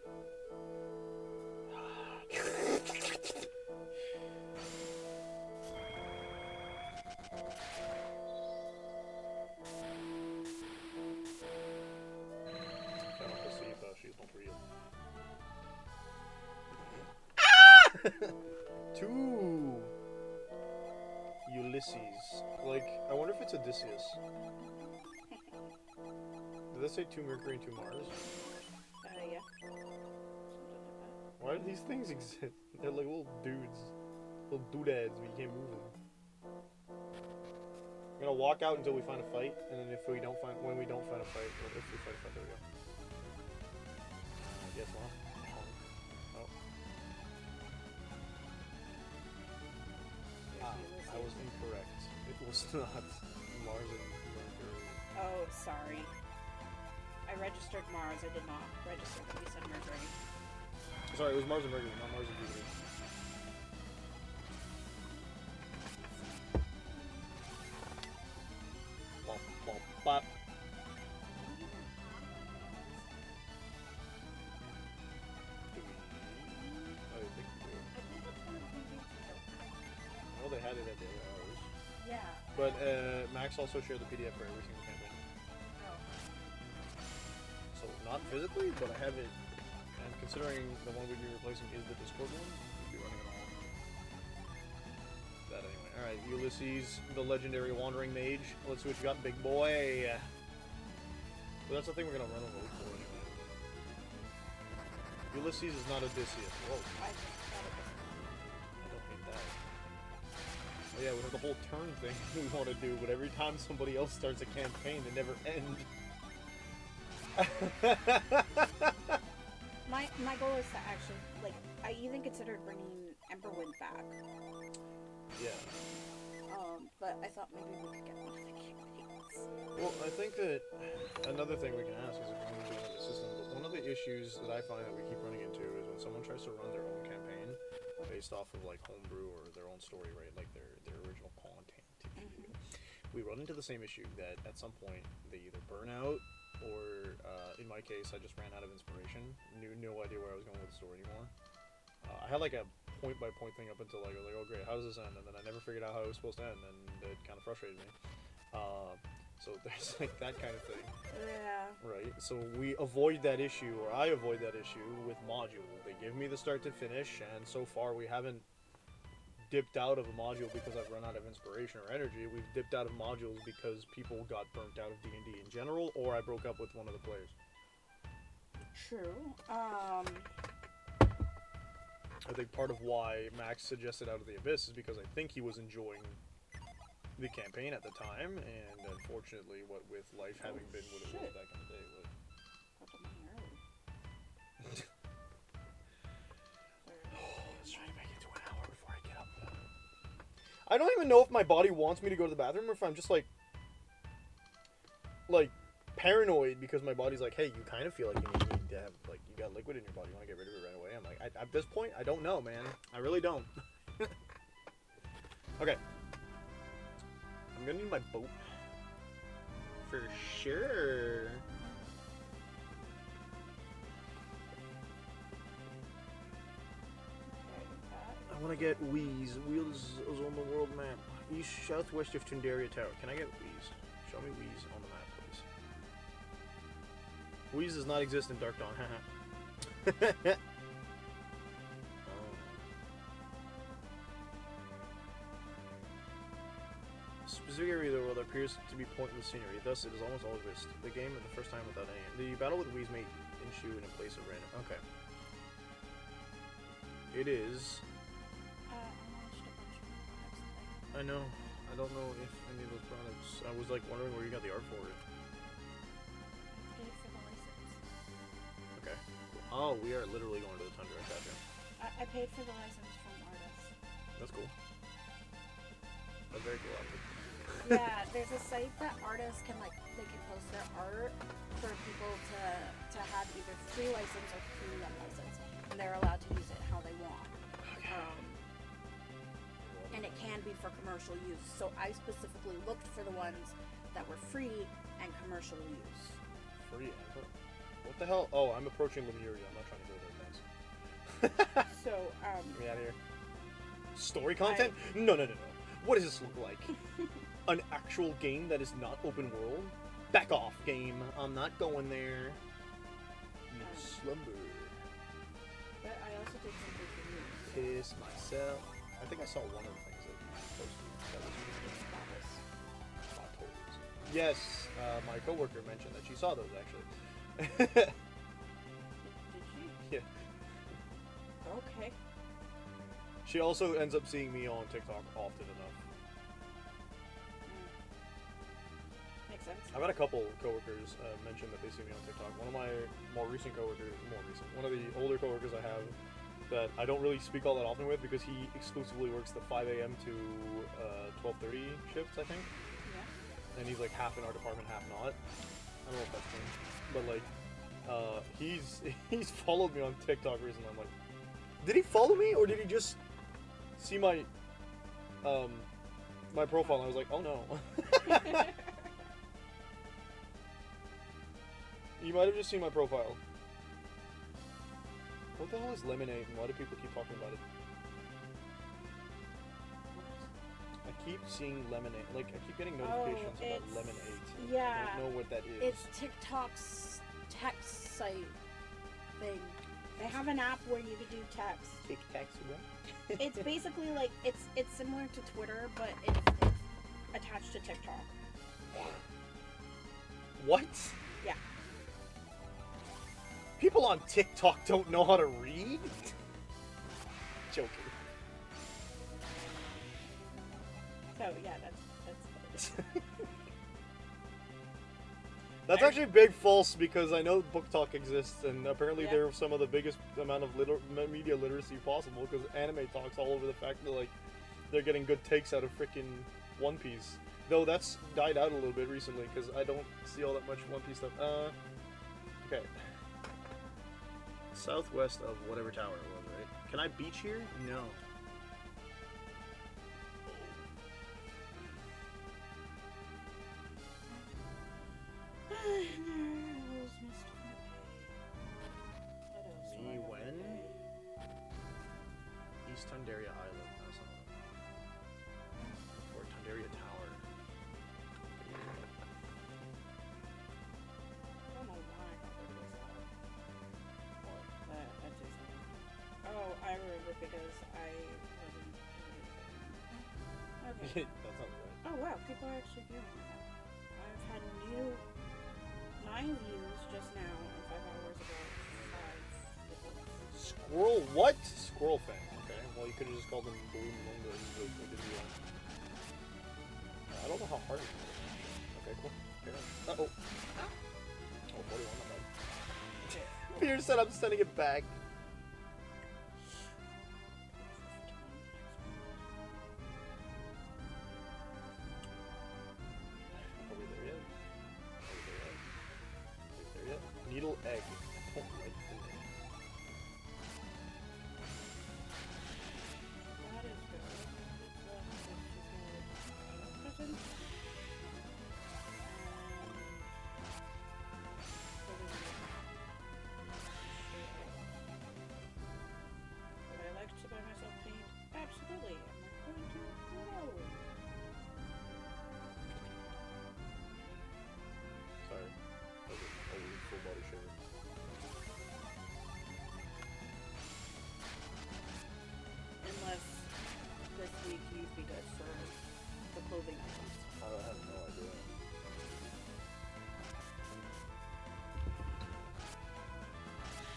She's not real. 2 Ulysses. Like, I wonder if it's Odysseus. Did that say 2 Mercury and 2 Mars? Yeah. Something like that. Why do these things exist? They're like little dudes. Little doodads, but you can't move them. We're gonna walk out until we find a fight, and then when we don't find a fight, or if we find a fight, there we go. Yes, Mom? Oh. I was incorrect. It was not Mars and Mercury. Oh, sorry. I registered Mars. I did not register that you said Mercury. Sorry, it was Mars and Mercury, not Mars and Jupiter. Bop, bop, bop. Well, they had it at the other hours. Yeah. But Max also shared the PDF for every single campaign. Oh. So not physically, but I have it. And considering the one we'd be replacing is the Discord one, we'd be running it all. That anyway. Alright, Ulysses, the legendary wandering mage. Let's see what you got, big boy. But that's the thing we're gonna run a road for anyway. Ulysses is not Odysseus. Whoa. I just thought it was. I don't hate that. Oh yeah, we have the whole turn thing we want to do, but every time somebody else starts a campaign, they never end. My goal is to actually, like, I even considered bringing Emberwind back. Yeah. But I thought maybe we could get one of the campaigns. Well, I think that another thing we can ask is if we're going to do another system, but one of the issues that I find that we keep running into is when someone tries to run their own campaign based off of like homebrew or their own story, right? Like their original content, if you will. We run into the same issue that at some point they either burn out or, in my case, I just ran out of inspiration. No idea where I was going with the story anymore. I had like a point-by-point thing up until like, I was like, oh great, how does this end? And then I never figured out how it was supposed to end, and it kind of frustrated me. So there's like that kind of thing. Yeah. Right, so we avoid that issue, or I avoid that issue with module. They give me the start to finish, and so far we haven't dipped out of a module because I've run out of inspiration or energy. We've dipped out of modules because people got burnt out of D&D in general, or I broke up with one of the players. True. I think part of why Max suggested Out of the Abyss is because I think he was enjoying the campaign at the time, and unfortunately, what with life having been what it was back in the day, let's try to make it to an hour before I get up. I don't even know if my body wants me to go to the bathroom, or if I'm just like paranoid because my body's like, hey, you kind of feel like you need to have, like, you got liquid in your body, you want to get rid of it right away. I'm like, at this point, I don't know, man. I really don't. Okay. I'm gonna need my boat. For sure. I want to get Wheeze. Wheels is on the world map. East, southwest of Tundaria Tower. Can I get Wheeze? Show me Wheeze on the map, please. Wheeze does not exist in Dark Dawn. Haha. Specific area of the world appears to be pointless scenery, thus it is almost always missed. The game at the first time without any. The battle with Wheeze may ensue in a place of random. Okay. It is. I watched a bunch of movies today. I know. I don't know if any of those products. I was like wondering where you got the art for it. Paid for the license. Okay. Oh, we are literally going to the Tundra. Gotcha. I paid for the license from artists. That's cool. That's very cool. Yeah, there's a site that artists can they can post their art for people to have either free license or premium license, and they're allowed to use it how they want. And it can be for commercial use. So I specifically looked for the ones that were free and commercial use. Free. What the hell? Oh, I'm approaching Lemuria. I'm not trying to go there, guys. So Get me out of here. Story content? No. What does this look like? An actual game that is not open world? Back off, game. I'm not going there. You slumber. But I also did something for you. Piss myself. I think I saw one of the things that you posted. That was bottles. Yes, my coworker mentioned that she saw those actually. Did she? Yeah. Okay. She also ends up seeing me on TikTok often enough. Makes sense. I've had a couple coworkers mention that they see me on TikTok. One of my one of the older coworkers I have that I don't really speak all that often with because he exclusively works the 5 a.m. to 12:30 shifts, I think. Yeah. And he's like half in our department, half not. I don't know if that's true, but like, he's followed me on TikTok recently. I'm like, did he follow me or did he just see my my profile? And I was like, oh no. You might have just seen my profile. What the hell is lemonade and why do people keep talking about it? I keep seeing lemonade. Like, I keep getting notifications about lemonade. Yeah. I don't know what that is. It's TikTok's text site thing. They have an app where you can do text. TikTok. It's basically like it's similar to Twitter, but it's attached to TikTok. What? Yeah. People on TikTok don't know how to read? Joking. So yeah, that's That's actually big false because I know Book Talk exists and apparently Yeah. they're some of the biggest amount of media literacy possible because anime talks all over the fact that like they're getting good takes out of freaking One Piece. Though that's died out a little bit recently because I don't see all that much One Piece stuff. Okay. Southwest of whatever tower it was, right? Can I beach here? No. Me when? East Tundaria Island. That's not it. Or Tundaria Tower. I don't know why I got rid of this app. That just oh, I remember because I wasn't okay. That sounds right. Oh wow, people are actually viewing that. I've had 9 views just now, and 5 hours ago, 5. Squirrel what? Squirrel fan. Okay. Well, you could have just called them Blue Moonga and what did you want? I don't know how hard it is. Okay, cool. Uh-oh. Oh, 41, not bad. Peter said I'm sending it back. Are we there yet? Are we there yet? Needle egg. Oh, right in there. That is good. Present. Would I like to buy myself paint? Absolutely. Am I going to? No. Sorry. That was a weird full body shave. Unless this week you'd be good for the clothing items. I have no idea.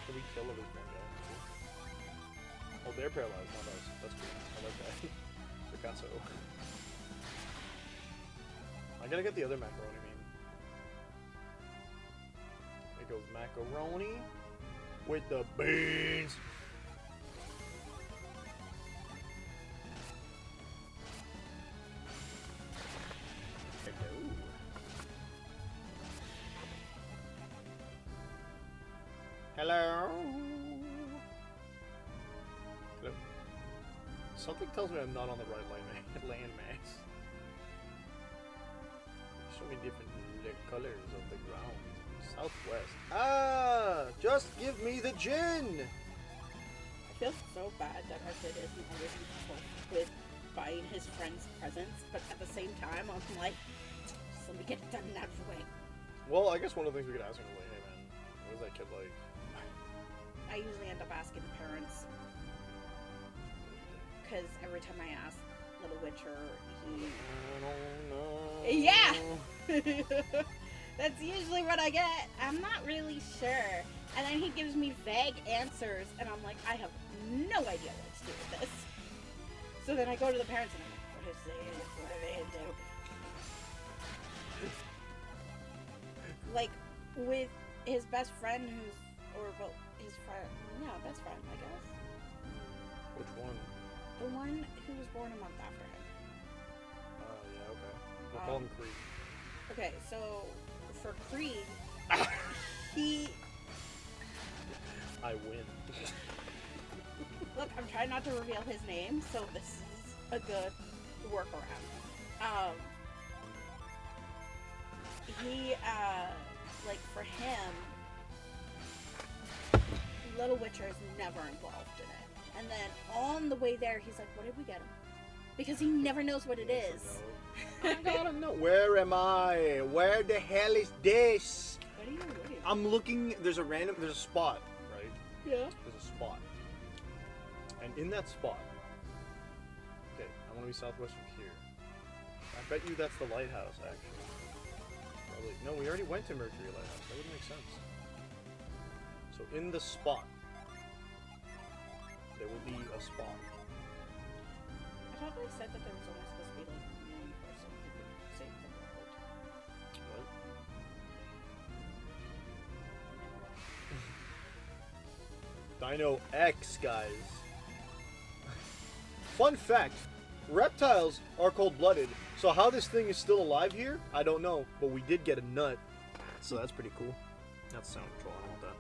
Can we kill at least one guy? Oh, they're paralyzed, not us. That's cool. I like that. Picasso. I gotta get the other macaroni meme. It goes macaroni with the beans. Hello. Hello. Something tells me I'm not on the right landmass. So many different colors of the ground. Southwest. Ah! Just give me the gin! I feel so bad that our kid isn't always involved with buying his friends presents, but at the same time, I'm like, just let me get it done and out of the way. Well, I guess one of the things we could ask him is like, hey man, what is that kid like? I usually end up asking the parents, because every time I ask Little Witcher, he... I don't know. Yeah! That's usually what I get. I'm not really sure. And then he gives me vague answers, and I'm like, I have no idea what to do with this. So then I go to the parents, and I'm like, what is this? What are they into? Like, with his best friend who's, or, well, his friend, yeah, best friend, I guess. Which one? The one who was born a month after him. Oh, yeah, okay. We'll call him Creed. Okay, so for Creed, he... I win. Look, I'm trying not to reveal his name, so this is a good workaround. He, like, for him, Little Witcher is never involved in it. And then on the way there, he's like, what did we get him? Because he never knows what it is. I gotta know. Where am I? Where the hell is this? What are you looking at? I'm looking. There's a spot, right? Yeah. There's a spot. And in that spot, okay, I want to be southwest from here. I bet you that's the lighthouse, actually. Probably. No, we already went to Mercury Lighthouse. That would make sense. So in the spot, there will be a spot. I thought they said that there was only supposed to be like one person who could save the world. What? Dino X, guys. Fun fact, reptiles are cold-blooded, so how this thing is still alive here, I don't know, but we did get a nut, so that's pretty cool. That's sound control, I don't want that.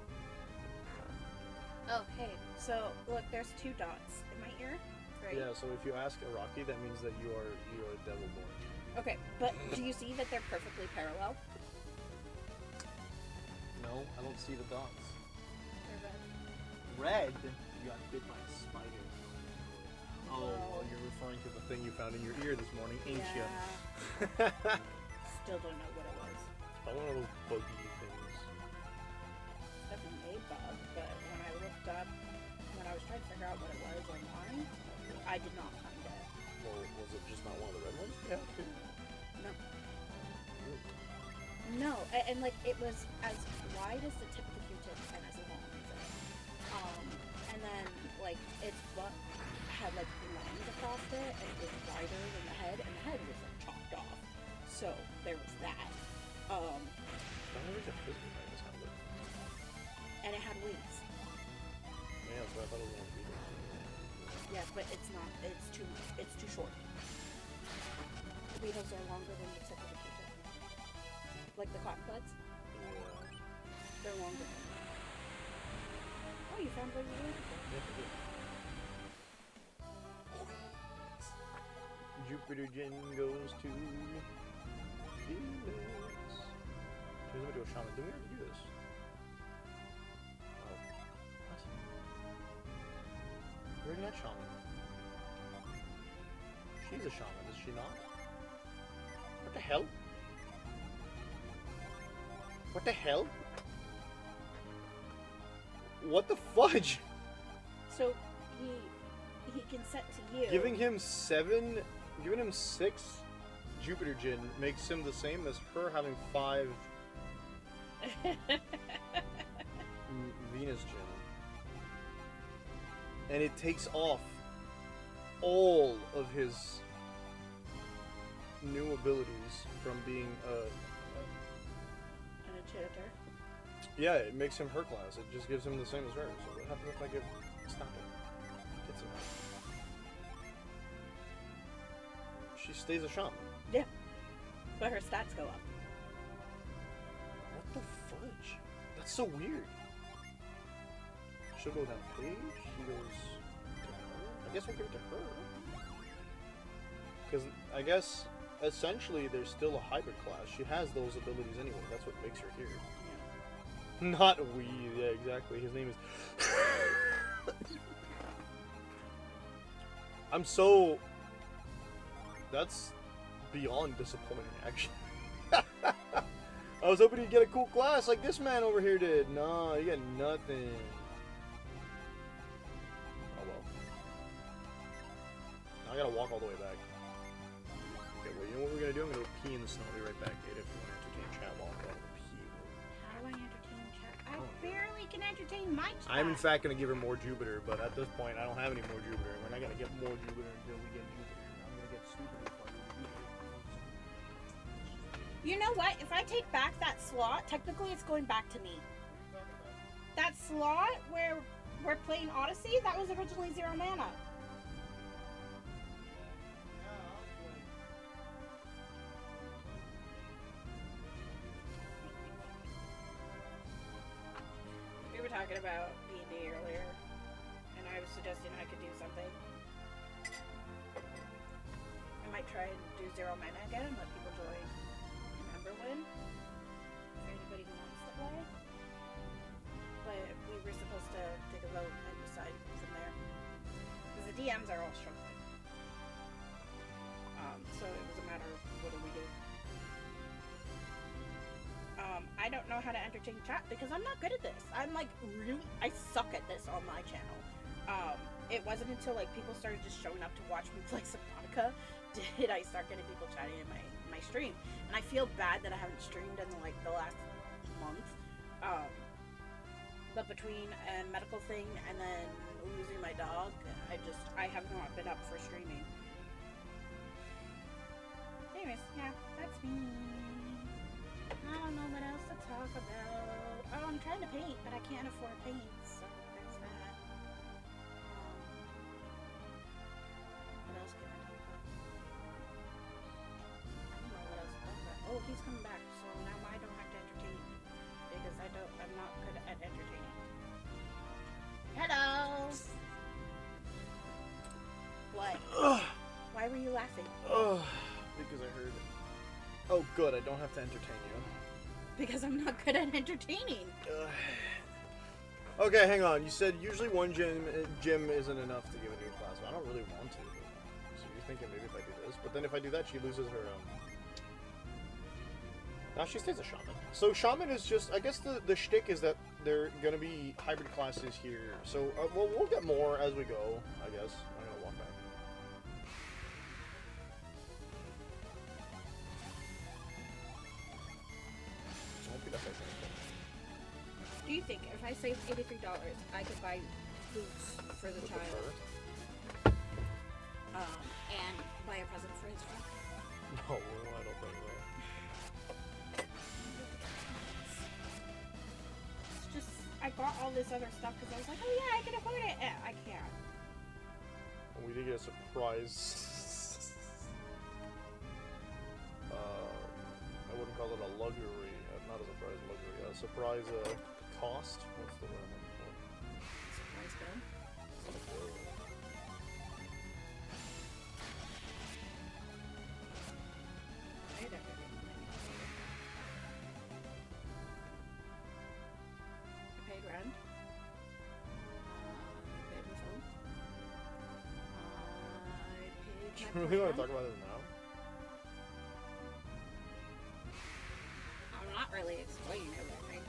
Oh, hey. So, look, there's 2 dots in my ear, right? Yeah, so if you ask a Rocky, that means that you are devil born. Okay, but do you see that they're perfectly parallel? No, I don't see the dots. They're red. Red? You got bit by a spider. Oh, you're referring to the thing you found in your ear this morning, ain't ya? Yeah. Still don't know what it was. Probably one of those buggy things. Definitely a bug, but when I looked up, when I was trying to figure out what it was online, I did not find it. Well, was it just not one of the red ones? Yeah. No. No, and like it was as wide as the tip of the Q-tip and as long as it. And then like its butt had like lines across it, and it was wider than the head, and the head was like chopped off. So there was that. And it had wings. Yeah, that's what I thought it was going to be. Yes, but it's not. It's too short. The beetles are longer than the tip of the Q-tip. Like the cotton buds, Yeah. they're longer. Oh, you found what you were looking for. Jupiter Gin goes to Felix. Here's what we do a shaman. Did we already do this? Oh. What? We already had shaman. She's a shaman, is she not? What the hell? What the hell? What the fudge? So he can set to you. Giving him 6 Jupiter Gin makes him the same as her having 5 Venus Gin. And it takes off all of his new abilities from being An enchanter. yeah, it makes him her class. It just gives him the same as her. So what happens if I give stop it? Get some help. She stays a shaman. Yeah. But her stats go up. What the fudge? That's so weird. She'll go down page. He goes to her. I guess we'll give it to her. Because I guess essentially there's still a hybrid class. She has those abilities anyway. That's what makes her here. Yeah. Not we. Yeah, exactly. His name is. I'm so. That's beyond disappointing, actually. I was hoping you'd get a cool class like this man over here did. No, you got nothing. Oh well. Now I gotta walk all the way back. Okay, well, you know what we're gonna do? I'm gonna go pee in the snow. I'll be right back, Kate, if you want to entertain chat while I'm going to pee. How do I entertain chat? I barely can entertain my chat. I'm in fact gonna give her more Jupiter, but at this point I don't have any more Jupiter. We're not gonna get more Jupiter until we get Jupiter. I'm gonna get stupid. You know what? If I take back that slot, technically it's going back to me. That slot where we're playing Odyssey, that was originally 0 mana. We were talking about D&D earlier, and I was suggesting I could do something. I might try and do 0 mana again and let people join an Emberwin for anybody who wants to play. But we were supposed to take a vote and decide from there. Because the DMs are all struggling. So it was a matter of what do we do. I don't know how to entertain chat because I'm not good at this. I'm like I suck at this on my channel. It wasn't until like people started just showing up to watch me play Subnautica did I start getting people chatting in my stream. And I feel bad that I haven't streamed in like the last month. But between a medical thing and then losing my dog, I have not been up for streaming. Anyways, yeah, that's me. I don't know what else to talk about. Oh, I'm trying to paint, but I can't afford paint, so there's that. What else can I talk about? I don't know what else to talk about. Oh, he's coming back, so now I don't have to entertain because I'm not good at entertaining. Hello! What? Why were you laughing? Because I heard it. Oh, good. I don't have to entertain you. Because I'm not good at entertaining. Okay, hang on. You said usually one gym isn't enough to give a new class. Well, I don't really want to. So you're thinking maybe if I do this. But then if I do that, she loses her... Now she stays a shaman. So shaman is just... I guess the shtick is that there are going to be hybrid classes here. So, well, we'll get more as we go, I guess. I'm going to walk back. Do you think if I save $83, I could buy boots for the child? And buy a present for his friend? No, I don't think so. It's just, I bought all this other stuff because I was like, oh yeah, I can afford it. I can't. We did get a surprise. I wouldn't call it a luxury. Not a surprise luxury. A surprise cost. What's the word I'm looking for? Surprise gun? I paid rent. I paid my phone. I paid my Do we want to plan. talk about this now? I'm not really explaining everything.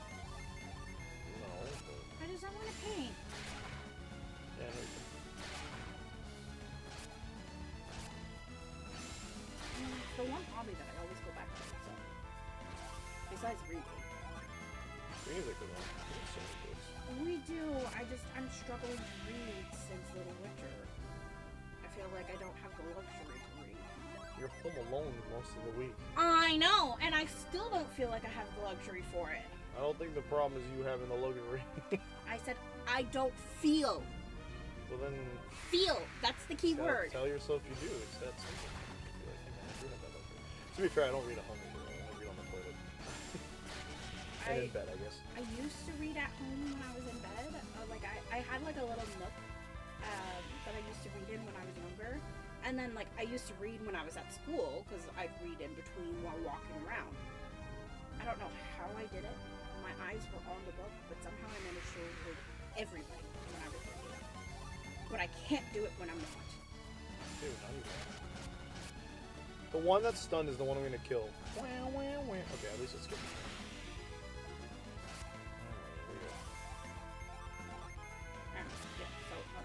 No. But... I just don't want to paint. Yeah, no, you The one hobby that I always go back to, so besides reading. Reading's a good one. There's so many books. We do. I'm struggling to read since Little Witcher. I feel like I don't have the luxury to read. You're home alone most of the week. I know, and I still don't feel like I have the luxury for it. I don't think the problem is you having the luxury. I said I don't feel. Well then, Feel. That's the key word. tell yourself you do. It's that simple. Be like, hey man, I do have that luxury. To be fair, I don't read at home either. I only read on the toilet. And in bed, I guess. I used to read at home when I was in bed. Like I had like a little nook that I used to read in when I was younger. And then like I used to read when I was at school because I'd read in between while walking around. I don't know how I did it. My eyes were on the book, but somehow I managed to read everybody when I was reading. But I can't do it when I'm not. Dude, not even. The one that's stunned is the one I'm gonna kill. Okay, at least it's good. Yeah, so I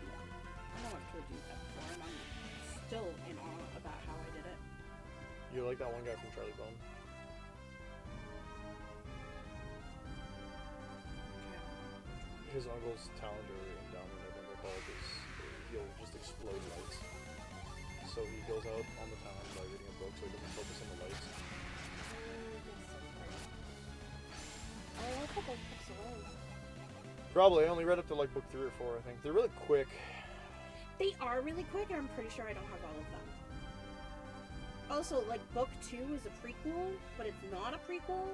know I've told you that before, and I'm still in awe about how I did it. You like that one guy from Charlie Bone? His uncle's talent or endowment, I think they're called, is he'll just explode lights. So he goes out on the town by reading a book so he doesn't focus on the lights. Oh, I put those books away. Probably, I only read up to like book 3 or 4, I think. They're really quick. They are really quick, and I'm pretty sure I don't have all of them. Also, like, book 2 is a prequel, but it's not a prequel.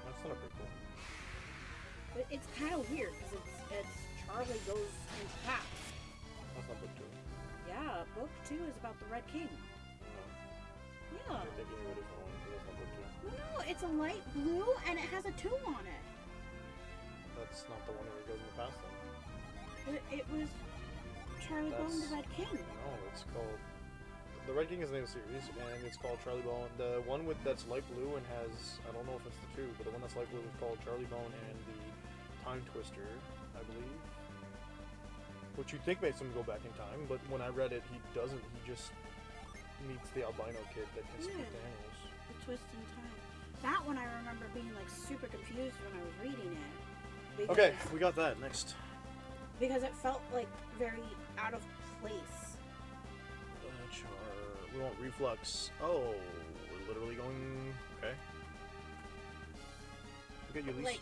That's not a prequel. But it's kind of weird, because it's Charlie goes into past. That's not book 2. Yeah, book 2 is about the Red King. No. Yeah. You're thinking of a different one because that's not book 2. No, it's a light blue, and it has a 2 on it. That's not the one where he goes in the past then. But it was Charlie Bone, the Red King. No, it's called... The Red King is the name of the series, and it's called Charlie Bone. The one with that's light blue and has... I don't know if it's the 2, but the one that's light blue is called Charlie Bone and the Time Twister, I believe. Which you'd think makes him go back in time, but when I read it, he doesn't. He just meets the albino kid that can speak to animals. The Twist in Time. That one I remember being, like, super confused when I was reading it. Because, Okay, we got that. Next. Because it felt, like, very out of place. We want reflux. Oh, we're literally going... Okay. Look at you, Lisa. Like,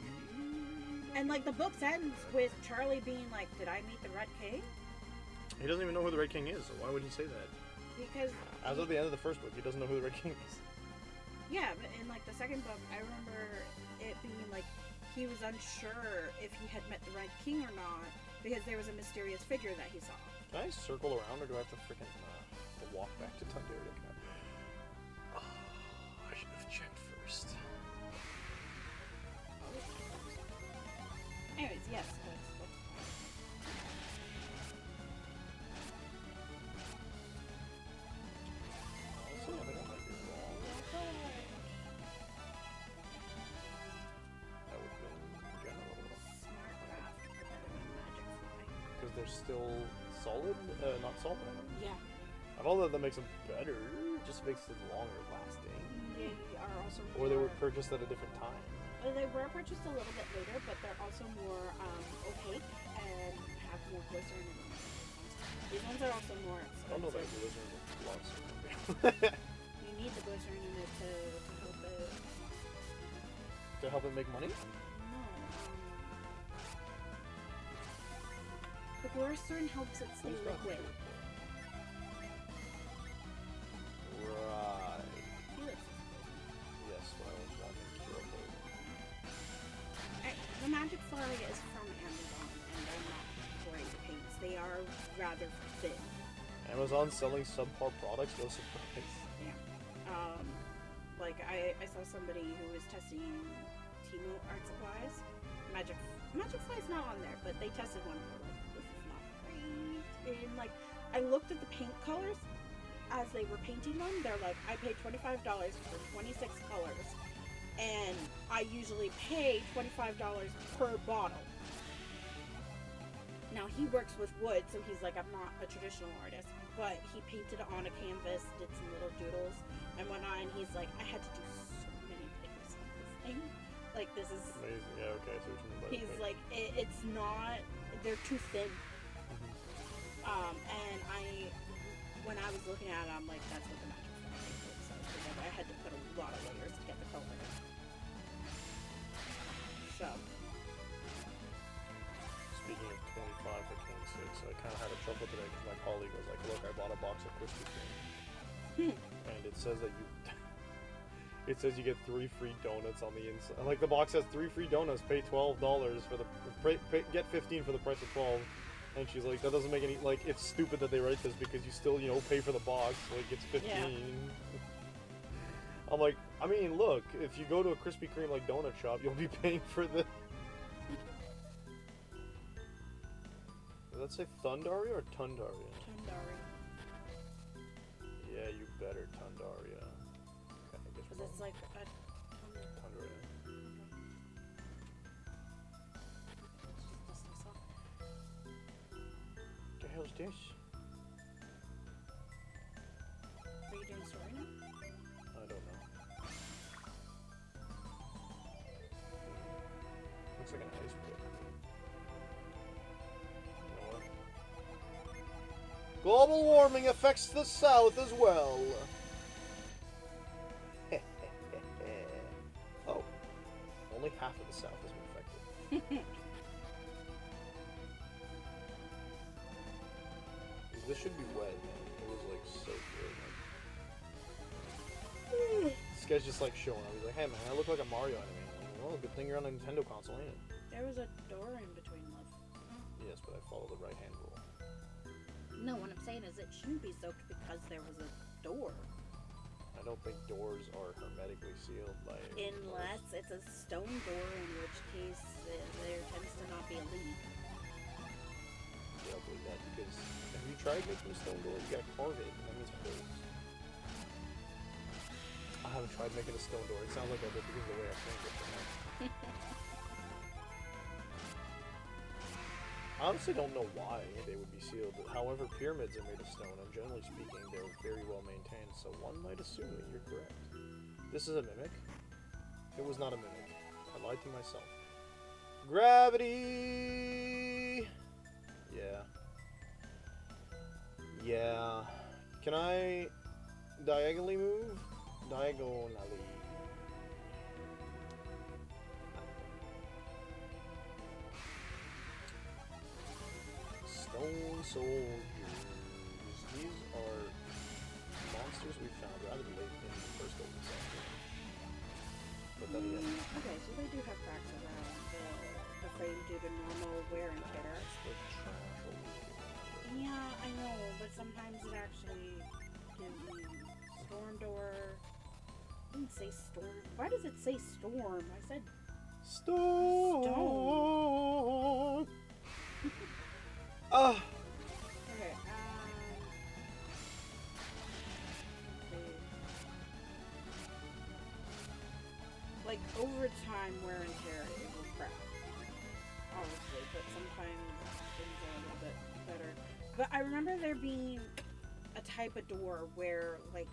and, like, the book ends with Charlie being like, did I meet the Red King? He doesn't even know who the Red King is, so why would he say that? Because... As of the end of the first book, he doesn't know who the Red King is. Yeah, but in, like, the second book, I remember it being, like, he was unsure if he had met the Red King or not, because there was a mysterious figure that he saw. Can I circle around, or do I have to freaking walk back to Tundaria? Oh, I should have checked first. Anyways, yes. Also, I think I might be wrong. That would have been general. Smart craft better than magic fly. Because they're still solid? Not solid? Yeah. I don't know that makes them better, it just makes them longer lasting. They are also Or they were more- purchased at a different time. They were purchased a little bit later, but they're also more opaque and have more glycerin in them. These ones are also more I don't know that expensive. Blizzard is a lot You need the glycerin in it to help it. to help it make money? No. The glycerin helps it stay Who's got liquid. that? Right. Helix. Yes, what I was wanting to report. The magic fly is from Amazon, and they're not great paints. They are rather thin. Amazon selling subpar products, no surprise. Yeah. Like I saw somebody who was testing Timo art supplies. Magic Fly's not on there, but they tested one. And they're like, this is not great. And like, I looked at the paint colors as they were painting them. They're like, I paid $25 for 26 colors, and I usually pay $25 per bottle. Now he works with wood, so he's like, I'm not a traditional artist, but he painted on a canvas, did some little doodles, and went on. And he's like, I had to do so many layers on this thing. Like, this is. Amazing. Yeah, okay, so what you mean by He's that. like, it's not. They're too thin. And when I was looking at it, I'm like, that's what the magic fly is. I had to put a lot of layers to get the color. So, Speaking of 25 or 26, I kind of had a trouble today because my colleague was like, look, I bought a box of Krispy Kreme. And it says that you... It says you get 3 free donuts on the inside. Like, the box has 3 free donuts, pay $12 for the... get 15 for the price of 12. And she's like, that doesn't make any... Like, it's stupid that they write this because you still, you know, pay for the box. Like, it's 15. Yeah. I'm like, I mean, look, if you go to a Krispy Kreme, like, donut shop, you'll be paying for the... Does that say Thundaria or Tundaria? Tundari. Yeah, you better Tundaria. Okay, I guess Because we're it's like a... Tundaria. The hell's this? Are you doing story now? I don't know. Looks like an ice pick. You know what? Global warming affects the South as well. Oh. Only half of the South has been affected. This should be wet, man. It was like so good. This guy's just like showing up. He's like, hey man, I look like a Mario enemy. Like, well, good thing you're on a Nintendo console, ain't it? There was a door in between, love. Yes, but I follow the right hand rule. No, what I'm saying is it shouldn't be soaked because there was a door. I don't think doors are hermetically sealed by... Unless it's a stone door, in which case there tends to not be a leak. Yeah, I'll believe that because have you tried making a stone door? You gotta carve it, and that means holes. I haven't tried making a stone door. It sounds like I did because of the way I think it. But no. I honestly don't know why they would be sealed. However, pyramids are made of stone, and generally speaking, they're very well maintained, so one might assume that you're correct. This is a mimic. It was not a mimic. I lied to myself. Gravity! Yeah. Yeah. Can I diagonally move? Diagonally. Stone soldiers. These are monsters we found rather late in the first open sector. But then again, Okay, so they do have cracks around the frame due to normal wear and tear. that's the trash over here. Yeah, I know, but sometimes it actually gives me storm door. I didn't say storm. Why does it say storm? I said Stone. Ah. okay. Like over time, wear and tear it will crack, obviously, but sometimes things are a little bit better. But I remember there being a type of door where like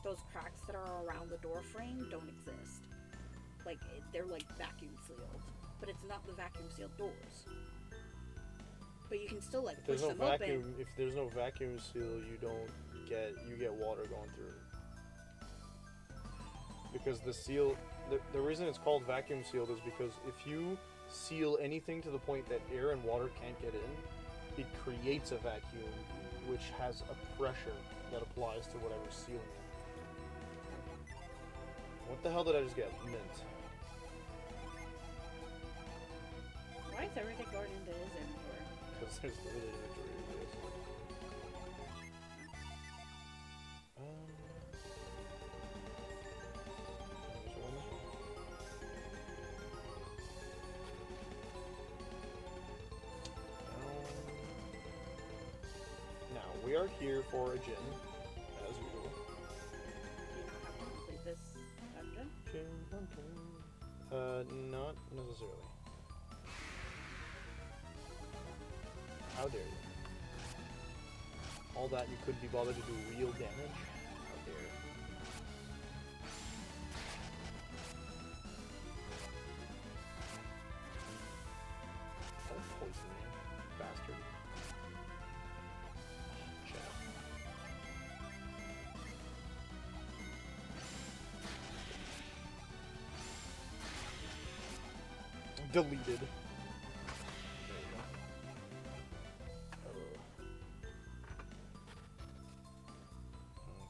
those cracks that are around the door frame don't exist. Like they're like vacuum sealed, but it's not the vacuum sealed doors. But you can still like If push there's no them vacuum, open. if there's no vacuum seal, you get water going through it. Because the seal, the reason it's called vacuum sealed is because if you seal anything to the point that air and water can't get in, it creates a vacuum which has a pressure that applies to whatever's sealing it. What the hell did I just get? Mint. Why is everything going into his inventory? Because there's limited inventory of this. There's one. Now, we are here for a gym, as usual. Do you not have to complete this dungeon? Gym hunter. Not necessarily. How dare you? All that you couldn't be bothered to do real damage? How dare you? Don't poison me, bastard. Shut up. Deleted. There you go.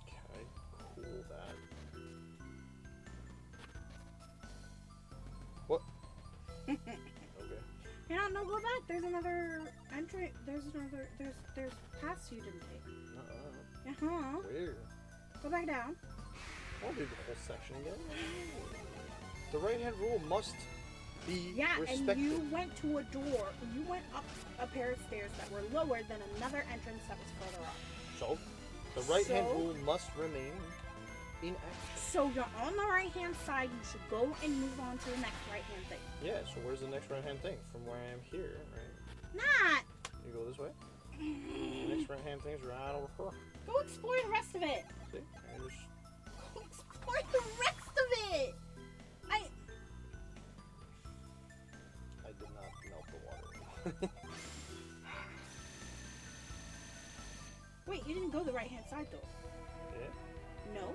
Okay, cool that. What? Okay. No, go back. There's another entry. There's paths you didn't take. Uh-huh. Where? Go back down. I'll do the whole section again. The right-hand rule must be respected. And you went to a door. You went up a pair of stairs that were lower than another entrance that was further up. So, the right-hand rule must remain in action. So you're on the right-hand side. You should go and move on to the next right-hand thing. Yeah, so where's the next right-hand thing? From where I am here, right? Not. You go this way? The next right-hand thing's right over here. Go explore the rest of it. See? I just... Go explore the rest of it. I did not melt the water. Wait, you didn't go the right-hand side though. Yeah? No.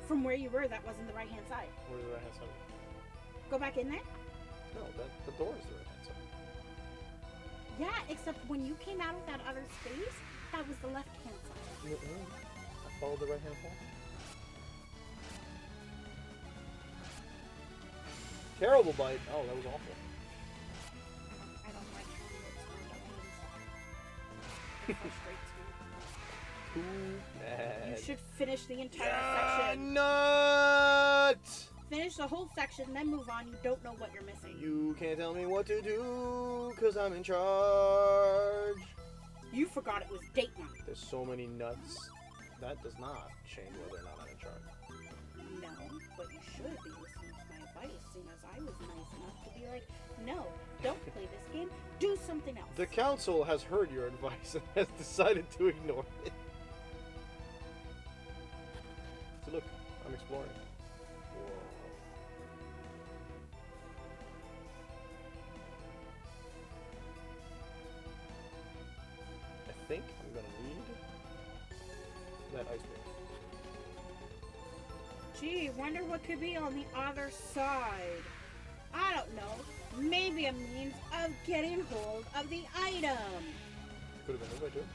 From where you were, that wasn't the right-hand side. Where's the right-hand side? Go back in there. No, the door is the right-hand side. Yeah, except when you came out of that other space, that was the left-hand side. I followed the right-hand wall. Terrible bite. Oh, that was awful. I don't like how you explain that. It frustrates me. Too bad. You should finish the entire section. Nut! Finish the whole section, then move on. You don't know what you're missing. You can't tell me what to do, cause I'm in charge. You forgot it was date night. There's so many nuts. That does not change whether or not I'm in charge. No, but you should be listening to my advice, seeing as I was nice enough to be like, no, don't play this game, do something else. The council has heard your advice and has decided to ignore it. So look, I'm exploring. Whoa. I think I'm gonna need that ice pick. Gee, wonder what could be on the other side. I don't know. Maybe a means of getting hold of the item. Could have been this way too.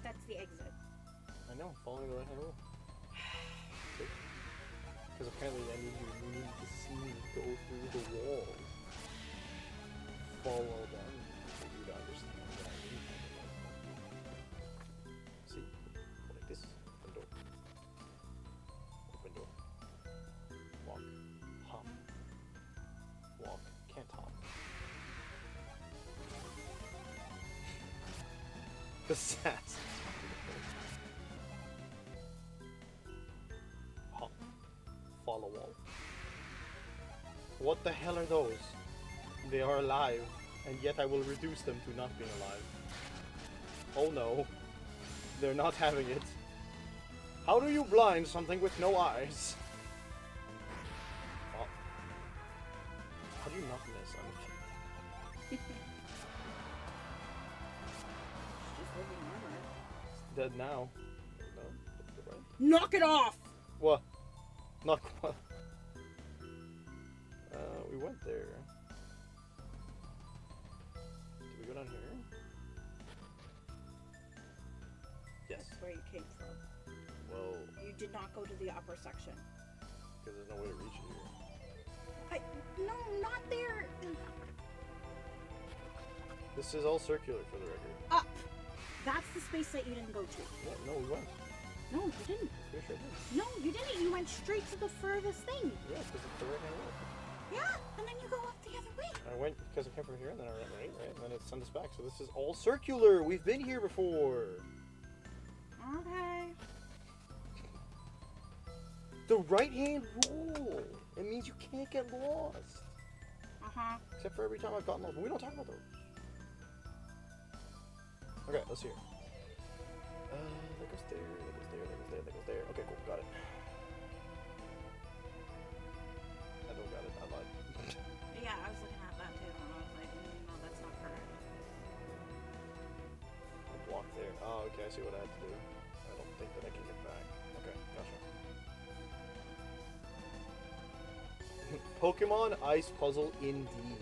That's the exit. I know, following the right hand rule. Because apparently I need to see me go through the walls. Follow them for you to understand what I need. See? Go like this. Open door. Open door. Walk. Hop. Walk. Can't hop. The sass. Hop. Follow wall. What the hell are those? They are alive, and yet I will reduce them to not being alive. Oh no. They're not having it. How do you blind something with no eyes? Oh. How do you not miss anything? Just living armor. It's dead now. No? Right? Knock it off! What? Not what? We went there. Did we go down here? Yes. That's where you came from. Well, You did not go to the upper section. because there's no way to reach it here. No, not there. This is all circular for the record. Up. That's the space that you didn't go to. Yeah, no, we went. No, you didn't. Pretty sure I did. No, you didn't. You went straight to the furthest thing. Yeah, because it's the right hand road. Yeah, and then you go up the other way. I went because I came from here, and then I went right, and then it sent us back. So this is all circular. We've been here before. Okay. The right hand rule. It means you can't get lost. Uh-huh. Except for every time I've gotten lost. But we don't talk about those. Okay, let's hear. That goes there, that goes there, that goes there, that goes there. Okay, cool, got it. I don't got it, I lied. Yeah, I was looking at that too, and I was like, no, that's not correct. I'll block There. Oh, okay. I see what I had to do. I don't think that I can get back. Okay, gotcha. Pokemon Ice Puzzle indeed.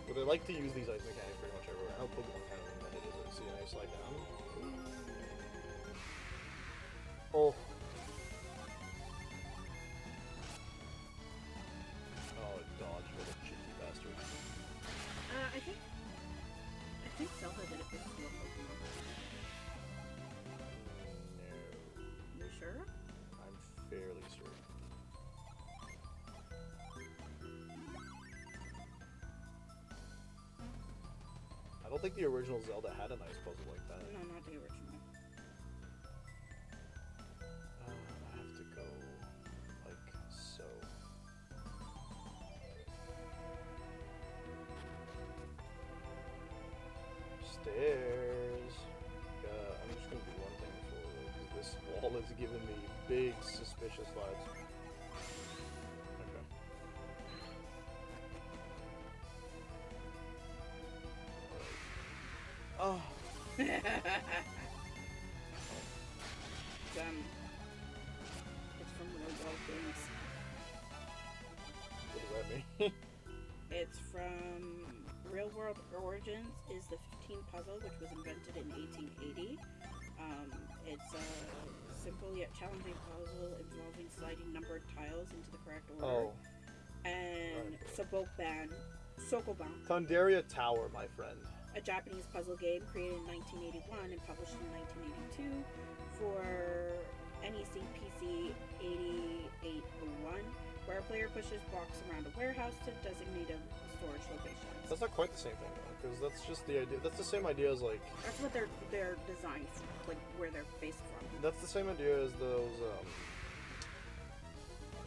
Well, they like to use these ice mechanics pretty much everywhere. How Pokemon kind of invented it. See an ice slide down. Oh. Oh, it dodged. What a cheeky bastard. I think Zelda did it with Steel Pokemon. No. You sure? I'm fairly certain. I don't think the original Zelda had an ice puzzle like that. No, not the original. I have to go like so. Stairs. I'm just gonna do one thing for because this wall is giving me big suspicious vibes. Okay. Oh. It's from Real World Games. What does that mean? It's from Real World Origins is the 15 puzzle, which was invented in 1880. It's a simple yet challenging puzzle involving sliding numbered tiles into the correct order. Oh. And Right. Sokoban, Thunderia Tower, my friend. a Japanese puzzle game created in 1981 and published in 1982 for NEC PC 8801, where a player pushes blocks around a warehouse to designate a storage location. That's not quite the same thing though, because that's just the idea. That's the same idea as like. That's what they're designed for, like where they're based from. That's the same idea as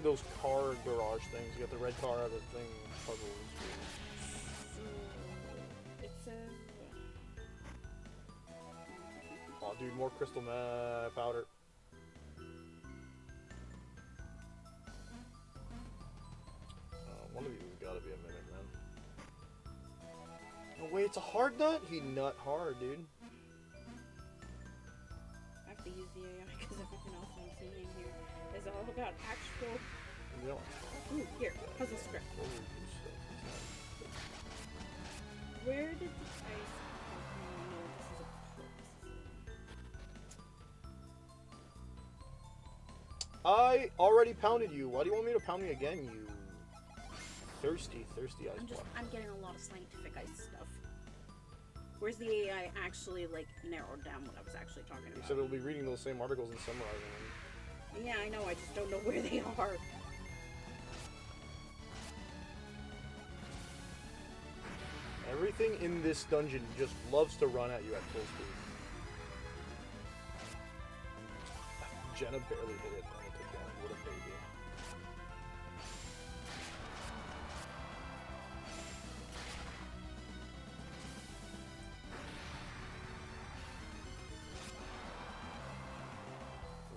those car garage things. You got the red car out of the thing puzzles. It says. Oh, dude, more crystal powder. One of these has got to be a mimic, man. No way, it's a hard nut? He nut hard, dude. I have to use the AI because everything else I'm seeing here is all about actual. You know, Ooh, here, puzzle script. Where did the ice? Oh no, this is a. I already pounded you. Why do you want me to pound me again, you thirsty ice block? I'm getting a lot of scientific ice stuff. Where's the AI actually like narrowed down what I was actually talking You about? said it'll be reading those same articles and summarizing them. Yeah, I know. I just don't know where they are. Everything in this dungeon just loves to run at you at full speed. Jenna barely hit it and it took down. What a baby.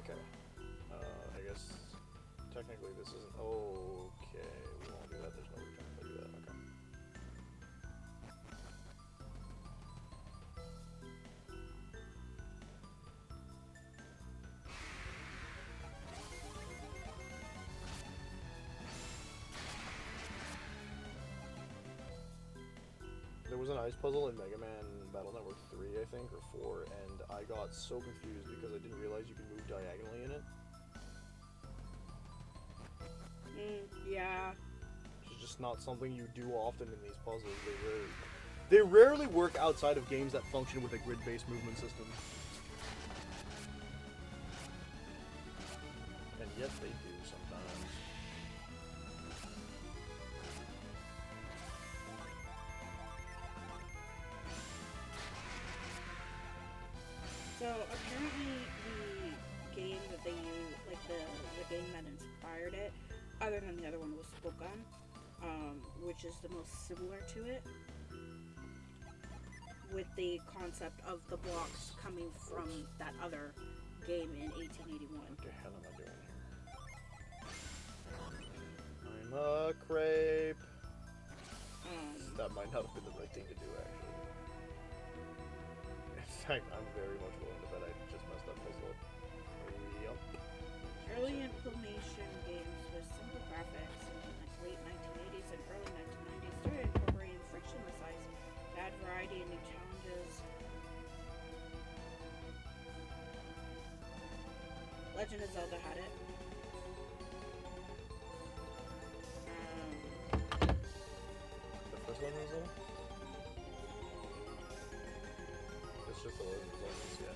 Okay. I guess technically this isn't. Okay, we won't do that. There's no reason to do that. Okay. There was an ice puzzle in Mega Man Battle Network 3, I think, or 4, and I got so confused because I didn't realize you could move diagonally in it. Yeah. It's just not something you do often in these puzzles. They rarely work outside of games that function with a grid-based movement system. And yet they do sometimes. So apparently the game that they use, like the game that inspired it, other than the other one, was Spokan, which is the most similar to it, with the concept of the blocks coming from that other game in 1881. What the hell am I doing here? I'm a crepe. That might not have been the right thing to do, actually. I'm very much willing to bet I just messed that puzzle up. Yup. Early inflammation games with simple graphics in the late 1980s and early 1990s started incorporating frictionless ice to add variety and new challenges. Legend of Zelda had it. The first one was Zelda? It's just the Legend of Zelda, yeah.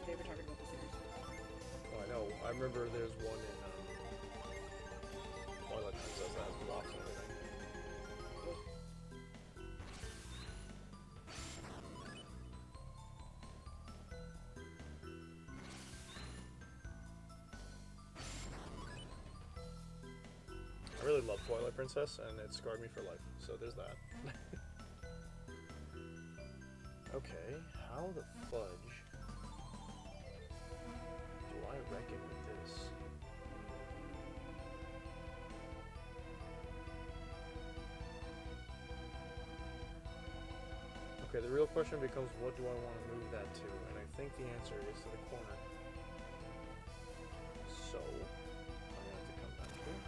They were talking about the series. Oh, I know. I remember there's one in Twilight Princess that has blocks and everything. I really love Twilight Princess, and it scarred me for life. So there's that. Okay, how the fudge do I reckon with this? Okay, the real question becomes, what do I want to move that to? And I think the answer is to the corner. So, I'm going to have to come back here.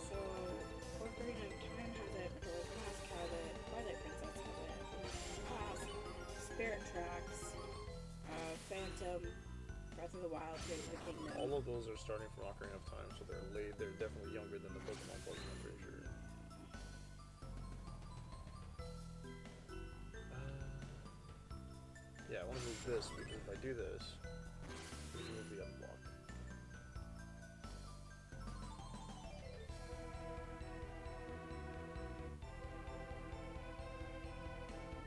So, Ocarina of Time has it, Majora's Mask has it, Twilight Princess has it, Pass, Spirit Tracks, Phantom, Breath of the Wild, Tears of the Kingdom. All of those are starting from Ocarina of Time, so they're definitely younger than the Pokemon puzzle, I'm pretty sure. Yeah, I want to move this, because if I do this, we move the unblock.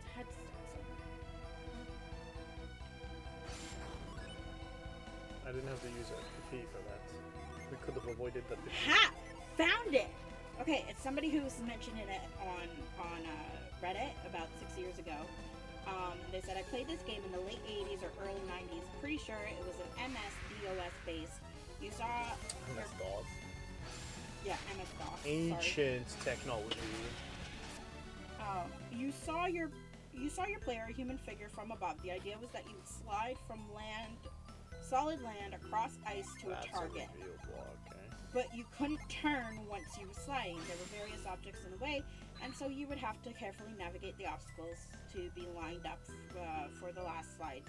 It had to start somewhere. I didn't have to use a P for that. We could have avoided the Ha! Found it! Okay, it's somebody who was mentioning it on Reddit about 6 years ago. They said, I played this game in the late 80s or early 90s. Pretty sure it was an MS-DOS base. You saw... MS-DOS. Yeah, MS-DOS. Ancient technology. You saw your player, a human figure, from above. The idea was that you would slide from solid land across ice to a target. A reveal block, okay. But you couldn't turn once you were sliding. There were various objects in the way, and so you would have to carefully navigate the obstacles to be lined up for the last slide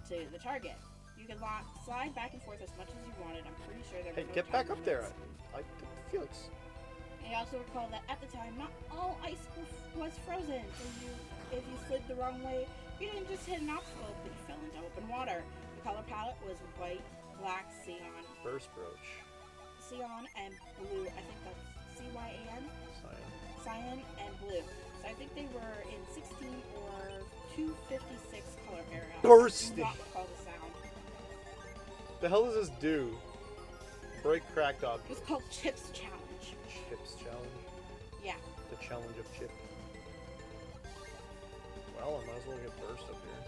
to the target. You could slide back and forth as much as you wanted. I'm pretty sure there were no Hey, get back time up there, limits. Felix. I also recall that at the time, not all ice was frozen, so if you slid the wrong way, you didn't just hit an obstacle, but you fell into open water. The color palette was white, black, cyan, Burst Brooch. cyan, and blue. I think that's CYAN? Cyan. Cyan and blue. So I think they were in 16 or 256 color area. Bursty. I do not recall the sound. The hell does this do? Break cracked It was objects. called Chips Challenge. Chips challenge. Yeah. The challenge of chip. Well, I might as well get burst up here.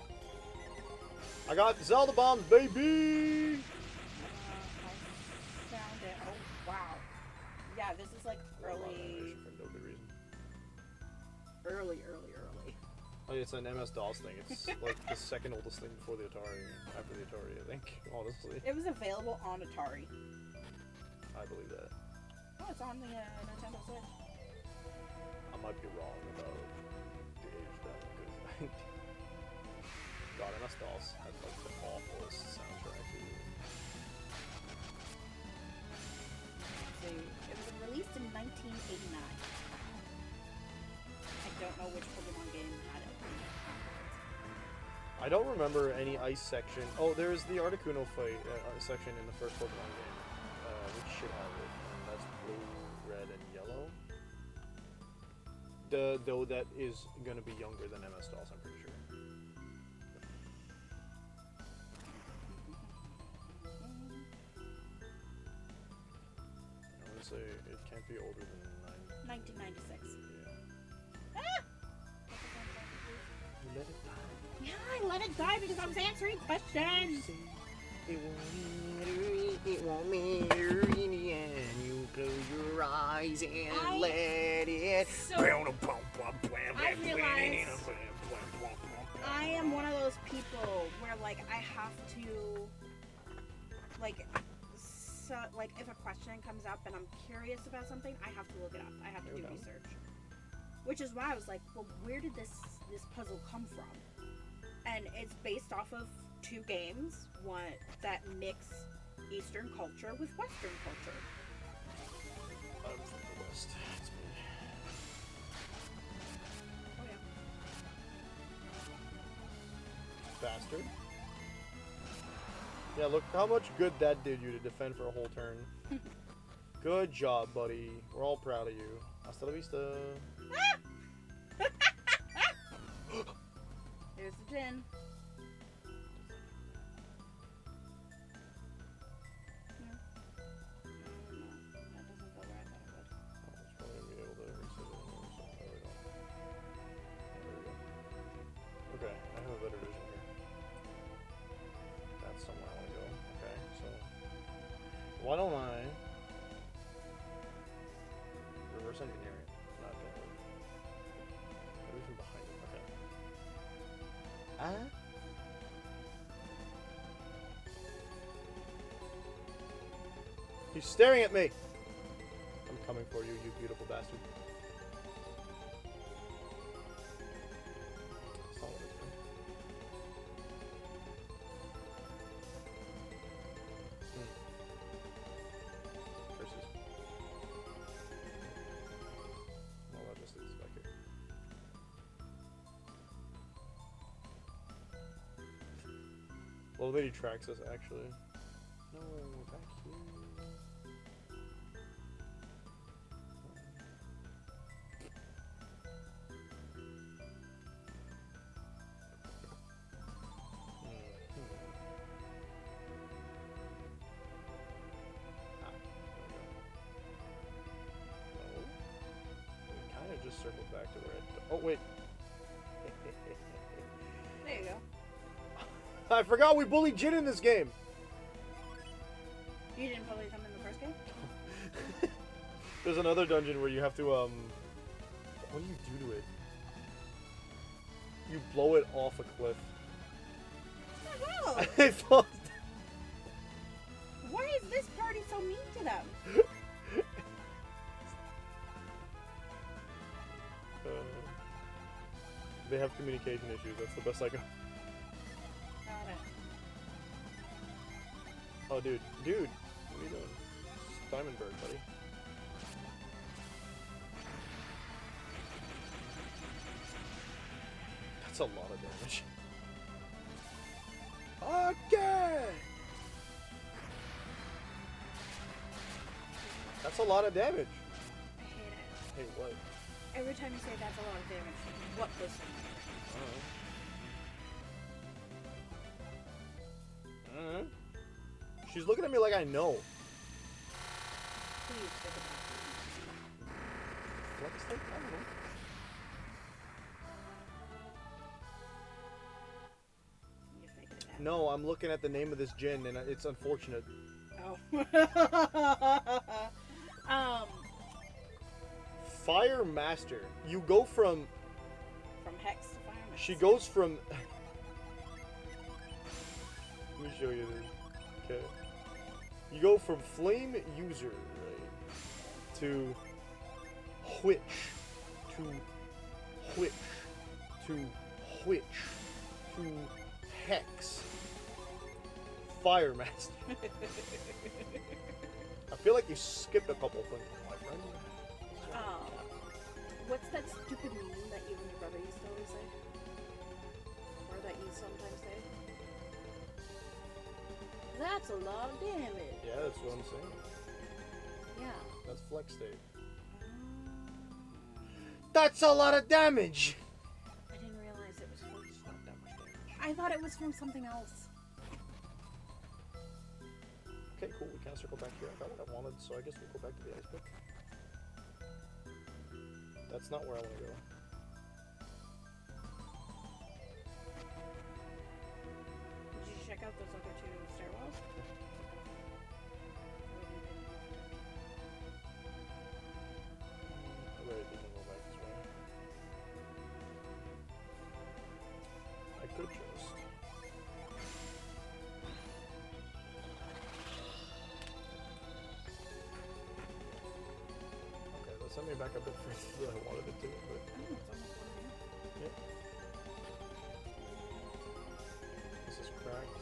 I got Zelda bombs, baby! I found it. Oh, wow. Yeah, this is like early. For no good reason. Early. Oh, it's an MS-DOS thing. It's like the second oldest thing before the Atari. After the Atari, I think. Honestly. It was available on Atari. I believe that. Oh, it's on the Nintendo Switch. I might be wrong about the age then, because God, MS-DOS had like the awfulest soundtrack. So, it was released in 1989. I don't know which Pokemon game had it. I don't remember any ice section. Oh, there's the Articuno fight section in the first Pokemon game, which should have it. And that's blue, red, and yellow. Though that is going to be younger than MS-DOS, I'm pretty sure. I want to say it can't be older than 1996. Yeah. Ah! You let it die. gonna die because I was answering questions. It won't matter in the end. You close your eyes and let it. So, I realize I am one of those people where, like, I have to, like, so, like, if a question comes up and I'm curious about something, I have to look it up. I have to do research. Which is why I was like, well, where did this puzzle come from? And it's based off of 2 games, one that mix Eastern culture with Western culture. I'm from the West. It's me. Oh yeah. Bastard. Yeah, look how much good that did you to defend for a whole turn. Good job, buddy. We're all proud of you. Hasta la vista. There's the gin. That doesn't go where I thought it would. It's probably gonna be able to reset it anyway, so there we go. There we go. Okay, I have a better vision here. That's somewhere I want to go. Okay, so why don't I reverse engineer it? Not gonna work. Maybe from behind it. Okay. He's staring at me! I'm coming for you, you beautiful bastard. That's not what it's doing. Curses. Well, that just leads back here. Well, maybe he tracks us, actually. No, back here. Just circled back to where it. Oh wait. There you go. I forgot we bullied Jin in this game. You didn't bully them in the first game? There's another dungeon where you have to what do you do to it? You blow it off a cliff. Oh, It falls why is this party so mean to them? They have communication issues. That's the best I got. Got it. Oh, dude, what are you doing? Diamond Bird, buddy. That's a lot of damage. Okay. That's a lot of damage. I hate it. Hey, what? Every time you say that's a lot of damage, what does it mean? She's looking at me like I know. Please think about Flex tape? I don't know. it. You figured it out. No, I'm looking at the name of this gin, and it's unfortunate. Oh. Fire Master. You go from... From Hex to Fireman. She goes from... Let me show you this. Okay. You go from Flame User, right, to Witch, to Witch, to Witch, to Hex. Fire Master. I feel like you skipped a couple things, my friend. What's that stupid meme that you and your brother used to always say? Or that you sometimes say? That's a lot of damage. Yeah, that's what I'm saying. Yeah. That's Flex State. That's a lot of damage! I didn't realize it was from... It's not that much damage. I thought it was from something else. Okay, cool. We can't circle back here. I got what I wanted, so I guess we'll go back to the ice pick. That's not where I want to go. those other two stairwells? I really didn't go back this way. I could just. Okay, that sent me back a bit further than I wanted it to, but Oh, it's almost one here. yeah. This is cracked.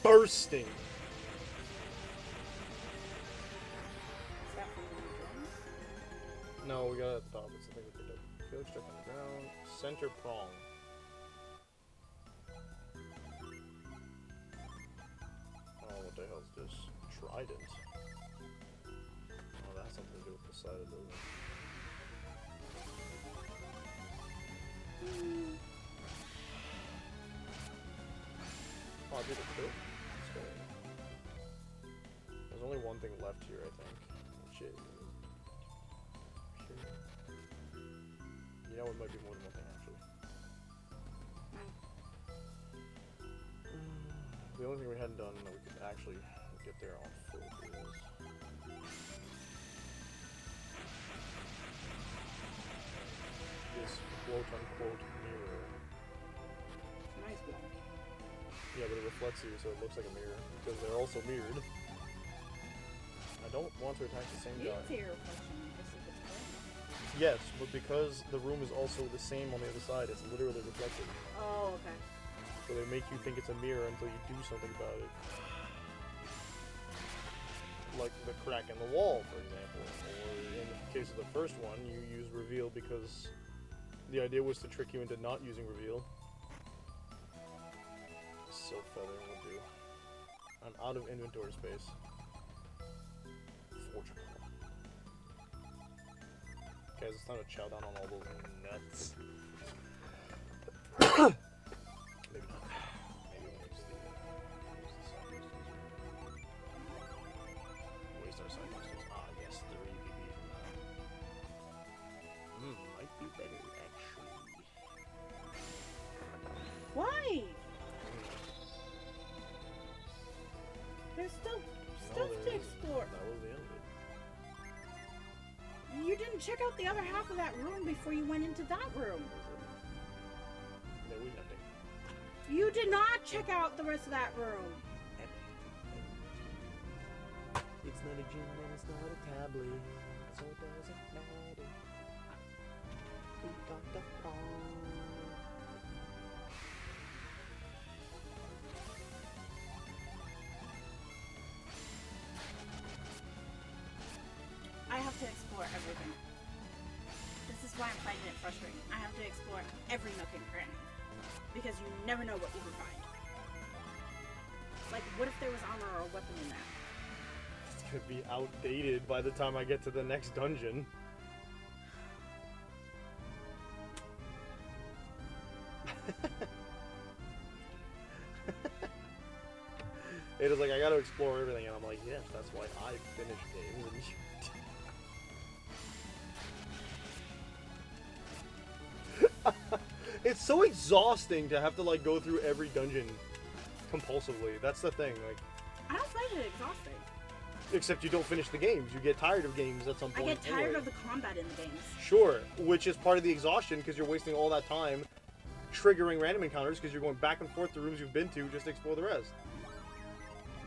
Bursting! Is that from the drums? No, we got it at the top. It's the thing we picked up. Felix check on the ground. Center prong. Oh, what the hell is this? Trident. Oh, that has something to do with the side of the building. Oh, I did it too. Let's go. There's only one thing left here, I think. Which is... here. You know, it might be more than one thing, actually. The only thing we hadn't done that we could actually get there on foot is... this quote-unquote mirror. Nice block. Yeah, but it reflects you, so it looks like a mirror, because they're also mirrored. I don't want to attack the same You guy. can see your reflection to see if it's clear. Yes, but because the room is also the same on the other side, it's literally reflected. Oh, okay. So they make you think it's a mirror until you do something about it. Like the crack in the wall, for example. Or in the case of the first one, you use reveal because the idea was to trick you into not using reveal. Silk feather will do. I'm out of inventory space. Fortunately. Guys, it's time to chow down on all those nuts. Maybe not. Maybe we'll use the side crystals. Waste our side crystals. Ah, yes, 3 PP from that. Might be better, actually. Why? There's still stuff there to isn't. explore. That was the end of it. You didn't check out the other half of that room before you went into that room. There was nothing. You did not check out the rest of that room. It's not a gym and it's not a tablet, so it doesn't matter. We got the phone. I have to explore everything. This is why I'm finding it frustrating. I have to explore every nook and cranny. Because you never know what you can find. Like, what if there was armor or a weapon in there? It's gonna be outdated by the time I get to the next dungeon. It is like, I gotta explore everything, and I'm like, yes, that's why I finish games, and it's so exhausting to have to, like, go through every dungeon compulsively. That's the thing, like, I don't find it exhausting. except you don't finish the games. You get tired of games at some I point. get tired anyway. of the combat in the games. Sure, which is part of the exhaustion because you're wasting all that time triggering random encounters because you're going back and forth to rooms you've been to just to explore the rest.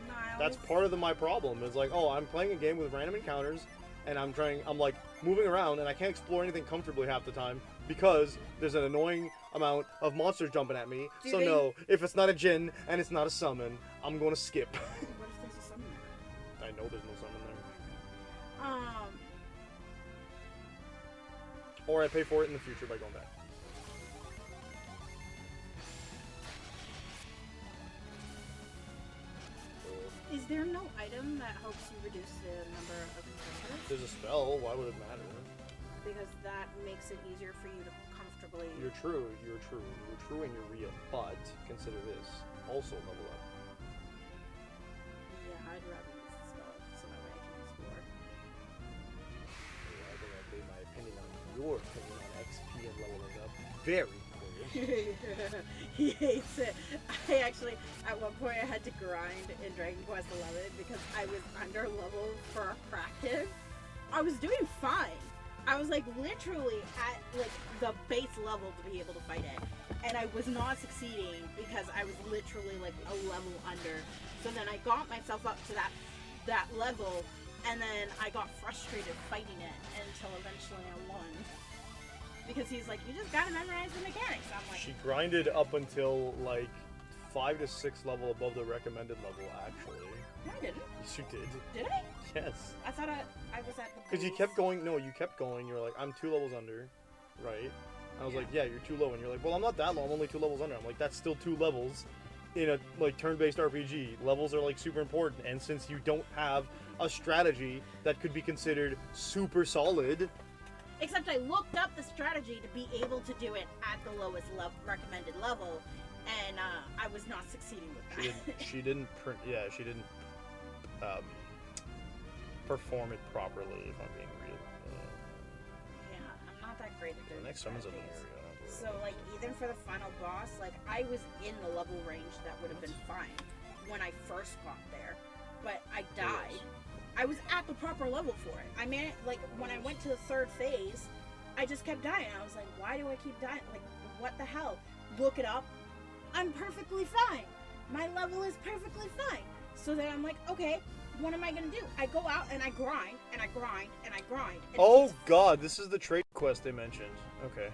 No, I That's always- part of my problem. It's like, oh, I'm playing a game with random encounters and I'm like moving around and I can't explore anything comfortably half the time because there's an annoying amount of monsters jumping at me. Do So they- no, if it's not a djinn and it's not a summon, I'm going to skip. What if there's a summon there? I know there's no summon there. Or I pay for it in the future by going back. Is there no item that helps you reduce the number of encounters? There's a spell, why would it matter? Because that makes it easier for you to comfortably... You're true and you're real, but consider this, also level up. Yeah, I'd rather use the spell so that way I can explore. I think I gave my opinion on your opinion on XP and leveling up. Very curious. He hates it. I actually, at one point, I had to grind in Dragon Quest XI because I was under level for practice. I was doing fine. I was like literally at like the base level to be able to fight it, and I was not succeeding because I was literally like a level under. So then I got myself up to that level, and then I got frustrated fighting it until eventually I won. Because he's like, you just gotta memorize the mechanics. I'm like, She grinded up until like 5 to 6 level above the recommended level, actually. no, I didn't. Yes, you did. Did I? Yes. I thought I was at the. Because you base. kept going. No, you kept going. You were like, I'm 2 levels under, right? I was Yeah. like, yeah, you're too low. And you're like, well, I'm not that low. I'm only 2 levels under. I'm like, that's still 2 levels in a like turn-based RPG. Levels are like super important. And since you don't have a strategy that could be considered super solid, Except I looked up the strategy to be able to do it at the lowest recommended level, and I was not succeeding with that. she didn't perform it properly. If I'm being real. Yeah, I'm not that great at The doing next summon's up in strategies. the area. So like even for the final boss, like I was in the level range that would have been fine when I first got there, but I died. I was at the proper level for it. I mean, like when I went to the 3rd phase, I just kept dying. I was like, why do I keep dying? Like, what the hell? Look it up. I'm perfectly fine. My level is perfectly fine. So then I'm like, okay, what am I gonna do? I go out and I grind and I grind and I grind. And it Oh takes god, this is the trade quest they mentioned. Okay.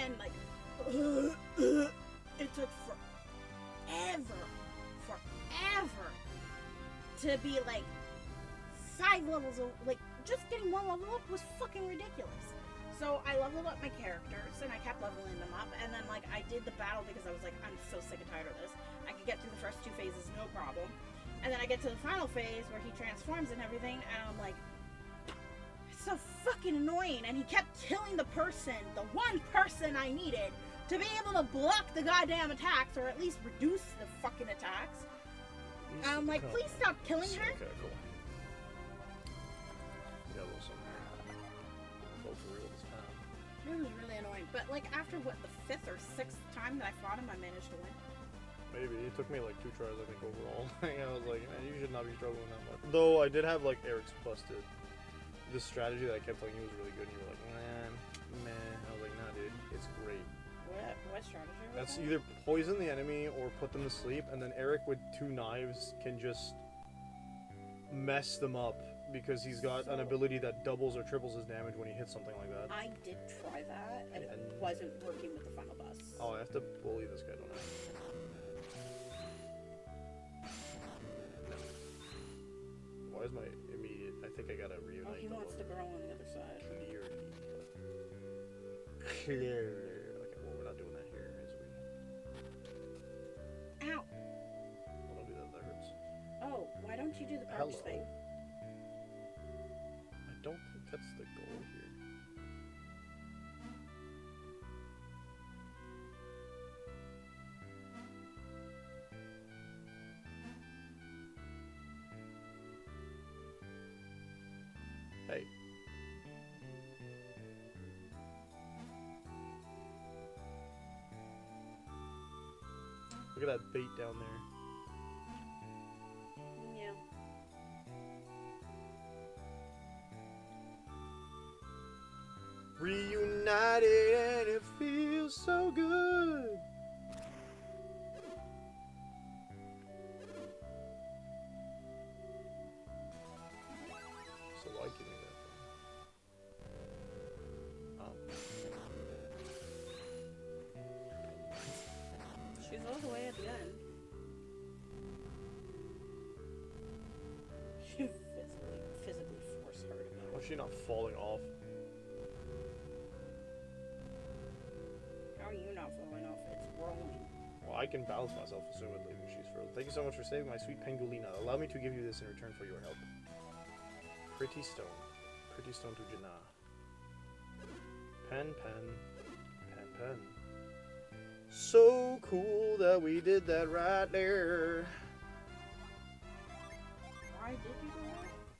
and like it took forever to be like 5 levels of like just getting 1 level up was fucking ridiculous. So I leveled up my characters and I kept leveling them up, and then like I did the battle because I was like, I'm so sick and tired of this. I could get through the first 2 phases no problem, and then I get to the final phase where he transforms and everything, and I'm like, so fucking annoying. And he kept killing the one person I needed to be able to block the goddamn attacks, or at least reduce the fucking attacks. And I'm like, please stop killing her. Okay, cool. We got a little something here. Go for real this time. It was really annoying. But like after what, the 5th or 6th time that I fought him, I managed to win. Maybe. It took me like 2 tries, I think, overall. I was like, man, you should not be struggling that much. Though I did have like Eric's busted. This strategy that I kept telling you was really good, and you were like, man. I was like, nah, dude, it's great. What strategy was That's that? either poison the enemy or put them to sleep, and then Eric with 2 knives can just mess them up because he's got an ability that doubles or triples his damage when he hits something like that. I did try that, and it And- wasn't working with the final boss. Oh, I have to bully this guy, don't I? No. Why is my immediate... I think I gotta reunite Oh, he the wants to grow on the other side. Clearly. Okay, well, we're not doing that here, is we? Ow! Well, don't do that, that hurts. Oh, why don't you do the Hello. punch thing? I don't think that's the goal here. Hey. Look at that bait down there. Yeah. Reunited and it feels so good. So why give me that thing? She's all the way at the end. You physically force her to go. Why is she not falling off? How are you not falling off? It's rolling. Well, I can balance myself assumedly when she's frozen. Thank you so much for saving my sweet Pangolina. Allow me to give you this in return for your help. Pretty stone. Pretty stone to Jannah. Pen. So cool that we did that right there. Why did you do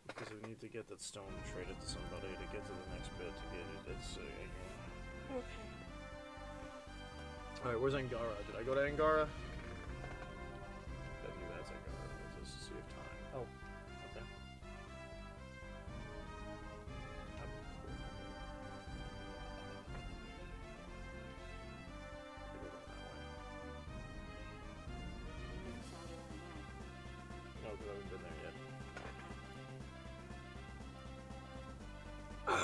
that? Because we need to get that stone and trade it to somebody to get to the next bit to get it. It's Okay. Alright, where's Angara? Did I go to Angara? I think that's Angara. Just to see if time. Oh, okay. No, because I haven't been there yet. I'm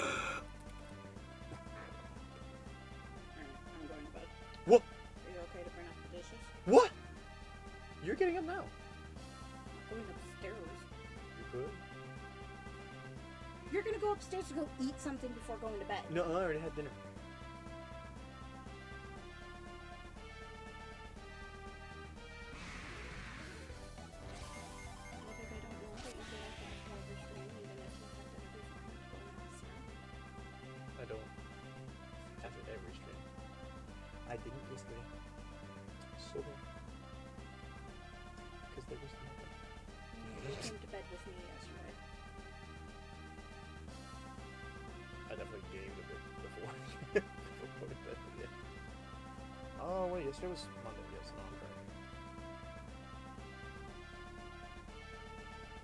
going to bed. What? Are you okay to bring up the dishes? What? You're getting up now. I'm going upstairs. You could? You're gonna go upstairs to go eat something before going to bed. No, I already had dinner. I don't. After every stream. I didn't yesterday. So because there was nothing. You came to bed with me yesterday. I definitely gamed a bit before before going to bed. Yeah. Oh wait, yesterday was Monday. Yes, no, I'm correct.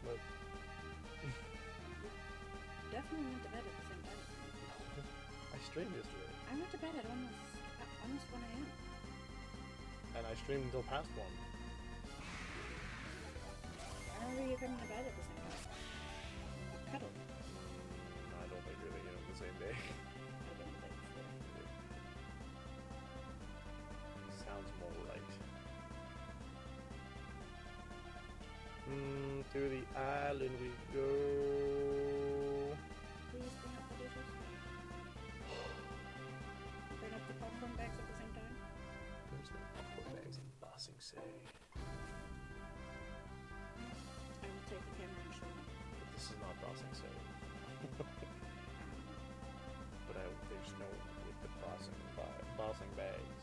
But Definitely went to bed at the same time. I streamed yesterday, I went to bed at almost 1 a.m. and I streamed until past 1. I remember you coming to bed at the same time. Cuddle. I don't think you're thinking of the same day. I didn't think so. Sounds more right. To the island we go. Please bring up the dishes. Bring up the popcorn bags at the same time. There's no popcorn bags in Bossing Say. I will take the camera and show them. But this is not Bossing Say. But there's no with the bossing bags.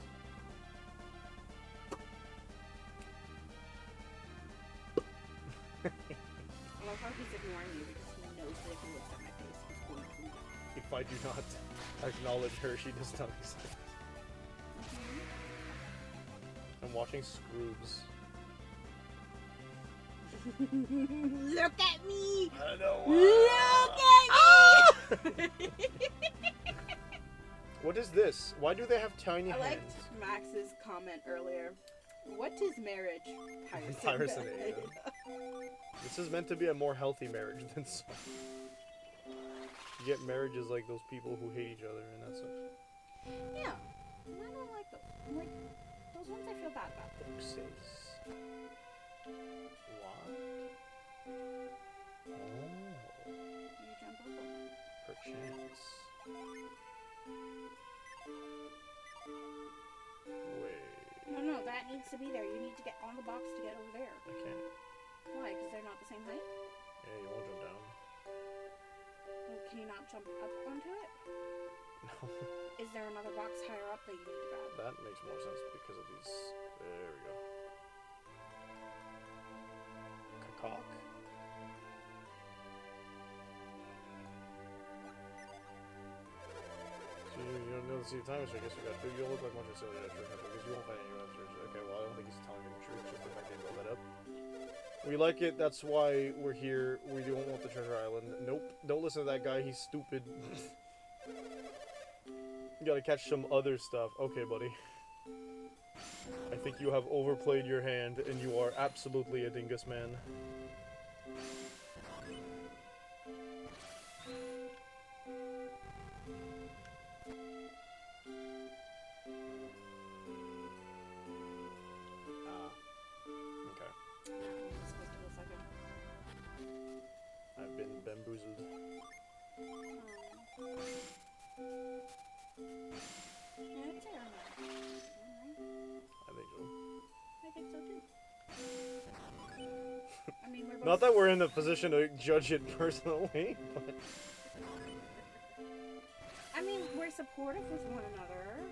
I love how he's ignoring me because he knows that if he looks at my face, he's going to leave. If I do not acknowledge her, she does not exist. I'm watching Scroobs. Look at me! I know. Look at me! What is this? Why do they have tiny I hands? liked Max's comment earlier. What is marriage? Tiresome, yeah. This is meant to be a more healthy marriage than some. You get marriages like those people who hate each other and that stuff. Yeah. I don't like those. I'm like, those ones I feel bad about. Oopsies. What? Oh. You jump over. Perchance. Wait. No, that needs to be there. You need to get on the box to get over there. I can't. Why? Because they're not the same height? Yeah, you won't jump down. Well, can you not jump up onto it? No. Is there another box higher up that you need to grab? That makes more sense because of these. There we go. Cock. So you don't know the see time, so I guess you got to. You look like a bunch of silly extra because you won't find any answers. Okay, well I don't think he's telling me the truth. Just the fact that he brought that up. We like it. That's why we're here. We don't want the treasure island. Nope. Don't listen to that guy. He's stupid. You gotta catch some other stuff. Okay, buddy. I think you have overplayed your hand, and you are absolutely a dingus man. Okay. I'm supposed to go second. I've been bamboozled. Yeah, I'd say I'm not. I think so. I think so too. I mean, we're both. Not that we're in a position to judge it personally, but I mean, we're supportive with one another,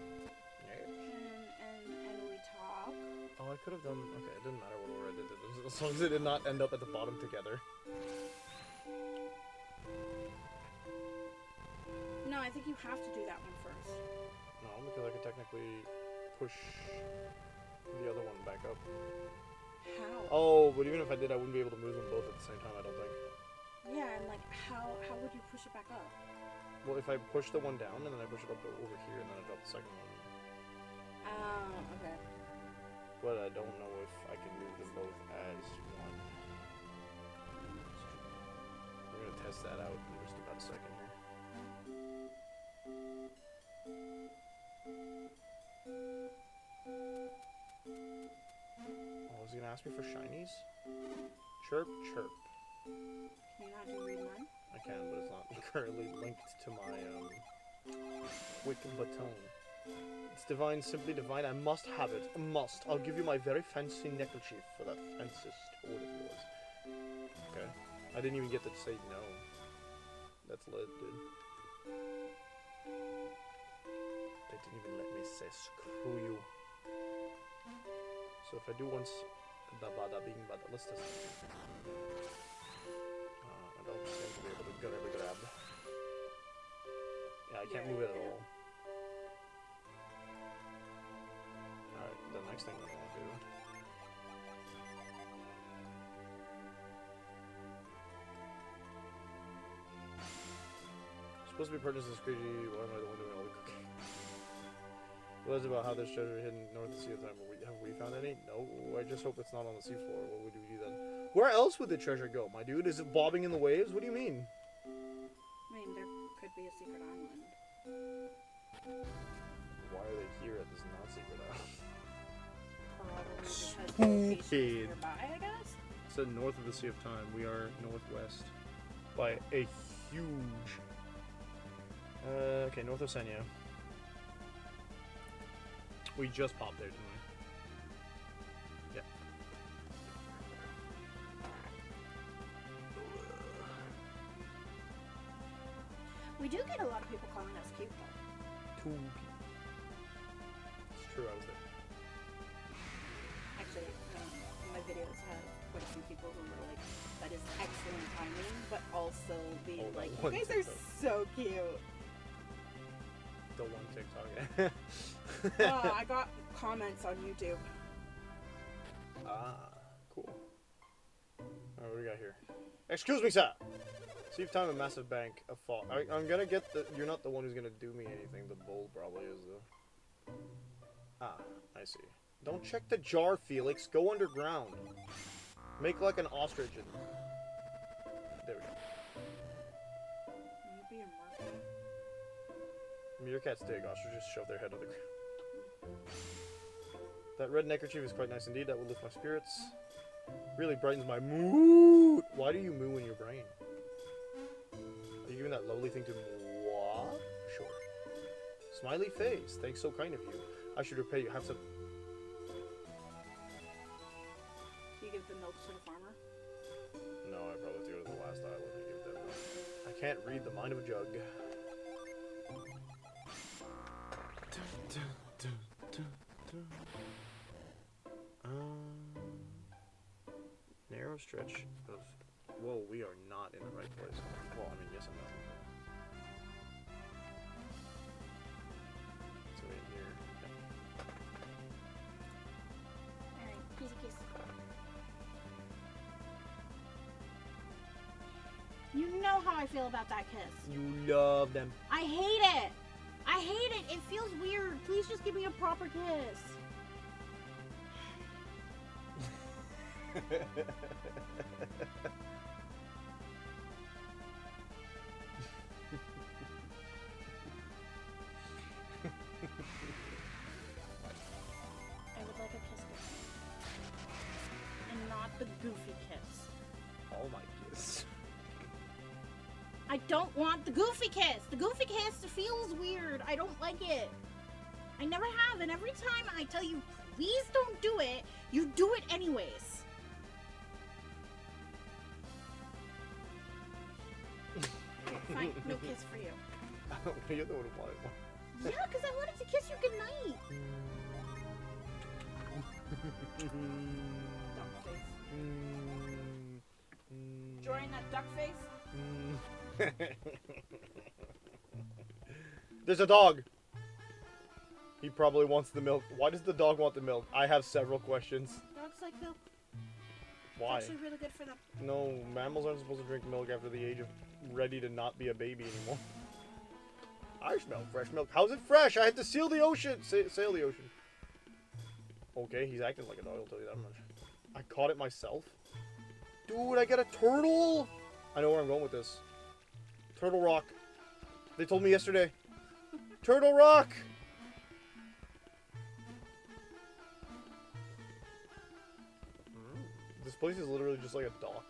yeah. and we talk. Oh, I could have done. Okay, it didn't matter what order I did it, as long as it did not end up at the bottom together. I think you have to do that one first. No, because I could technically push the other one back up. How? Oh, but even if I did, I wouldn't be able to move them both at the same time, I don't think. Yeah, and like, how would you push it back up? Well, if I push the one down, and then I push it up over here, and then I drop the second one. Oh, okay. But I don't know if I can move them both as one. We're gonna test that out in just about a second here. Oh, is he gonna ask me for shinies? Chirp, chirp. Can you not do read mine? I can, but it's not currently linked to my quick baton. It's divine, simply divine. I must have it. I must. I'll give you my very fancy neckerchief for that fancy sword of yours. Okay. I didn't even get to say no. That's lit, dude. They didn't even let me say screw you. So if I do once, da bada bing bada, let's just. I don't seem to be able to grab. Yeah, I can't move it at all. Alright, the next thing I want to do. Supposed to be purchased this crazy. Why am I the one doing all the cooking? What is about how there's treasure hidden north of the Sea of Time? Have we found any? No. I just hope it's not on the seafloor. What would we do then? Where else would the treasure go, my dude? Is it bobbing in the waves? What do you mean? I mean, there could be a secret island. Why are they here at this not secret island? Probably because the location is nearby, I guess? So north of the Sea of Time. We are northwest by a huge. Okay, north of Senya. We just popped there, didn't we? Yeah. We do get a lot of people calling us cute, though. 2 people. It's true, I was there. Actually, my videos have quite a few people who were like, that is excellent timing, but also being Oh, that like, one you guys are TikTok. so cute. The one TikTok. I got comments on YouTube. Ah, cool. Alright, what do we got here? Excuse me, sir! See if time a massive bank of fall. I'm gonna get the. You're not the one who's gonna do me anything. The bull probably is, though. Ah, I see. Don't check the jar, Felix. Go underground. Make like an ostrich and. There we go. Can you be a mermaid? Meerkats dig. Ostriches shove their head on the ground. That red neckerchief is quite nice indeed. That will lift my spirits. Really brightens my mood. Why do you moo in your brain? Are you giving that lovely thing to moi? Sure. Smiley face. Thanks, so kind of you. I should repay you. Have some. Do you give the milk to the farmer? No, I probably have to go to the last island and give that one. I can't read the mind of a jug. Narrow stretch of. Whoa, we are not in the right place. Well, I mean, yes and no. So in here. Alright, easy kiss. You know how I feel about that kiss. You love them. I hate it. I hate it. It feels weird. Please just give me a proper kiss. I would like a kiss with you. And not the goofy kiss. All my kiss. I don't want the goofy kiss. The goofy kiss feels weird. I don't like it. I never have, and every time I tell you, please don't do it, you do it anyways. Fine, no kiss for you. You're the one who wanted one. Yeah, because I wanted to kiss you goodnight. Duck face. Drawing that duck face? There's a dog! He probably wants the milk. Why does the dog want the milk? I have several questions. Dogs like milk. Why? It's actually really good for them. No, mammals aren't supposed to drink milk after the age of ready to not be a baby anymore. I smell fresh milk. How's it fresh? I had to seal the ocean. Sail the ocean. Okay, he's acting like a dog, I'll tell you that much. I caught it myself. Dude, I got a turtle! I know where I'm going with this. Turtle Rock. They told me yesterday. Turtle Rock! This place is literally just like a dock.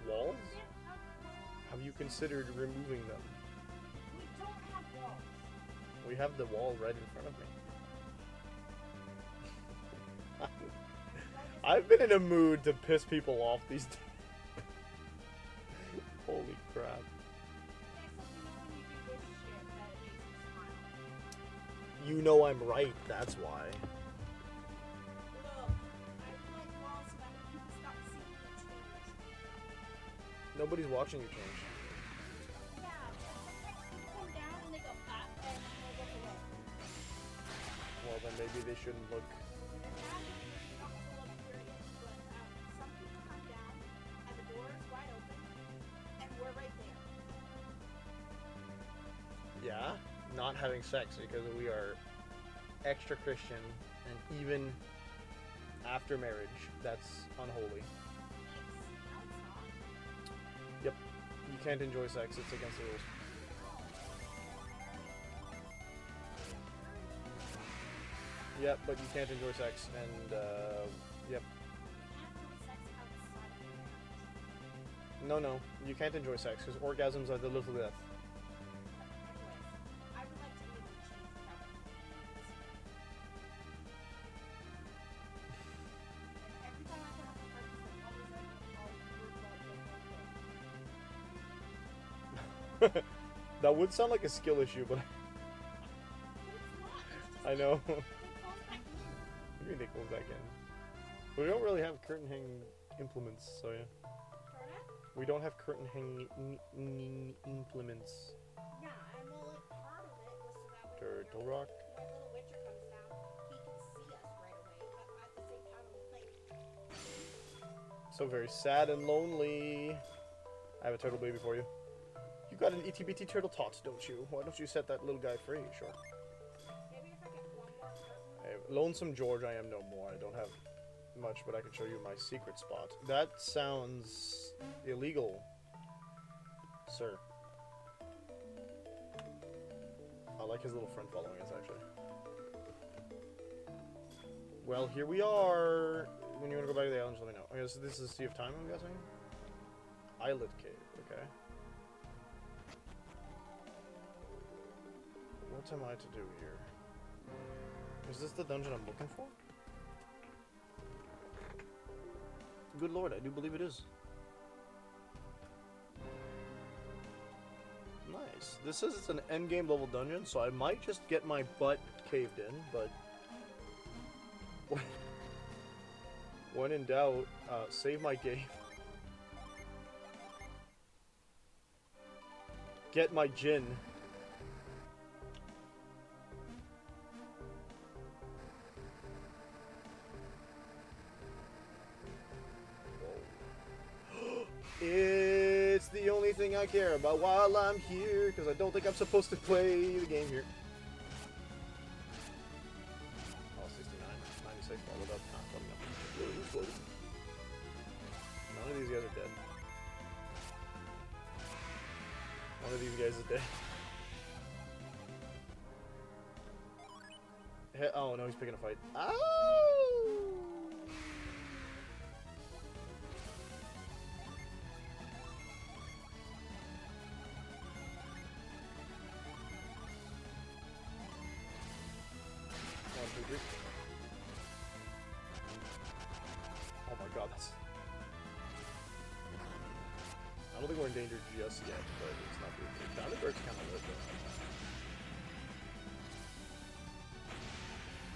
Walls? Have you considered removing them? We don't have walls. We have the wall right in front of me. I've been in a mood to piss people off these days. Holy crap. You know I'm right, that's why. Nobody's watching you change. Well, then maybe they shouldn't look. Yeah, not having sex because we are extra Christian, and even after marriage, that's unholy. Yep, you can't enjoy sex, it's against the rules. Yep, but you can't enjoy sex, and yep. No, you can't enjoy sex, because orgasms are the little death. That would sound like a skill issue, but I know. What do you mean it goes back in? We don't really have curtain hanging implements, so yeah. We don't have curtain hanging implements. Yeah, and well, like part of it was so that way Turtle Rock. when little Witcher comes down, he can see us right away, but at the same time, I'm like, So very sad and lonely. I have a turtle baby for you. You got an itty bitty turtle tot, don't you? Why don't you set that little guy free? Sure. maybe if I get one more curtain. Hey, Lonesome George, I am no more. I don't have much, but I can show you my secret spot. That sounds illegal, sir. I like his little friend following us, actually. Well, here we are. When you want to go back to the island, just let me know. Okay, so this is Sea of Time, I'm guessing? Islet Cave, okay. What am I to do here? Is this the dungeon I'm looking for? Good lord, I do believe it is. Nice. This says it's an endgame level dungeon, so I might just get my butt caved in, but... when in doubt, save my game. Get my gin. It's the only thing I care about while I'm here, because I don't think I'm supposed to play the game here. Oh, 69, 96, followed up, not coming up. None of these guys are dead. One of these guys is dead. Oh no, he's picking a fight. Oh! Oh my god, that's... I don't think we're in danger just yet, but it's not good. Diamond Bird's kind of lit though.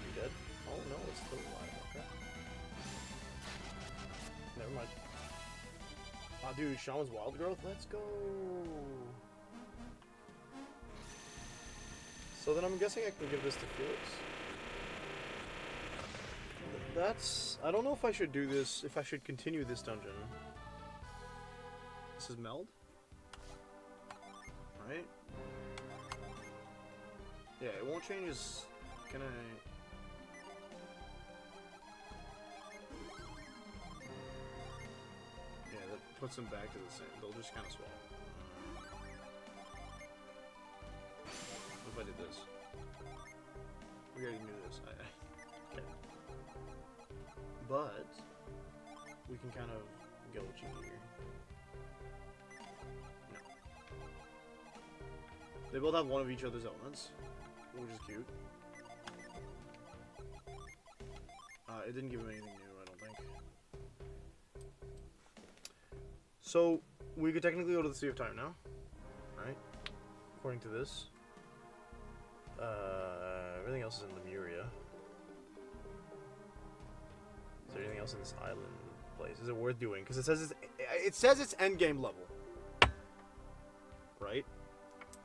You dead? Oh no, it's still alive, okay. Never mind. Ah, dude, Shaman's Wild Growth, let's go! So then I'm guessing I can give this to Felix. That's... I don't know if I should do this, if I should continue this dungeon. This is Meld? Right? Yeah, it won't change his... Can I... Yeah, that puts them back to the same. They'll just kind of swap. What if I did this? We already knew this. Okay. But we can kind of go here. No. They both have one of each other's elements, which is cute. It didn't give him anything new, I don't think. So we could technically go to the Sea of Time now, right? According to this. Everything else is in Lemuria. Is there anything else in this island place? Is it worth doing? Because it says it's end game level, right?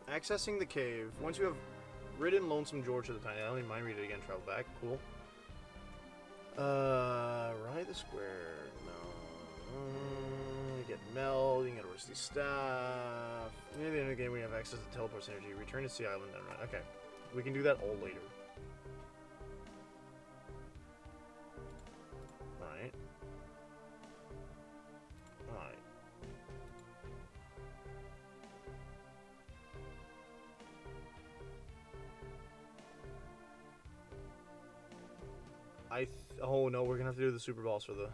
Accessing the cave. Once you have ridden Lonesome George to the tiny island, mind read it again. Travel back. Cool. Ride the square. No. Get Meld. You can get a Rusty Staff. Near the end of the game, we have access to teleport energy. Return to Sea Island and run. Okay. We can do that all later. Alright. Alright. Oh no, we're gonna have to do the super boss for the...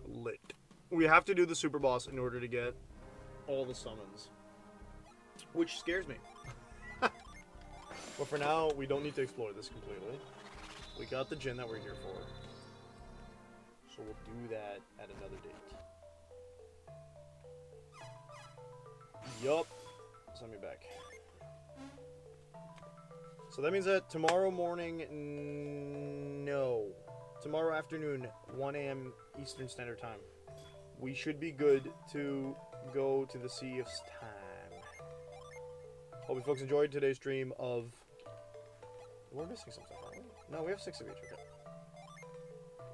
Lit. We have to do the super boss in order to get all the summons. Which scares me. But for now, we don't need to explore this completely. We got the gin that we're here for. So we'll do that at another date. Yup. Send me back. So that means that tomorrow morning... No. Tomorrow afternoon, 1 a.m. Eastern Standard Time. We should be good to go to the Sea of Time. Hope you folks enjoyed today's stream of... We're missing some stuff, aren't we? No, we have 6 of each, okay.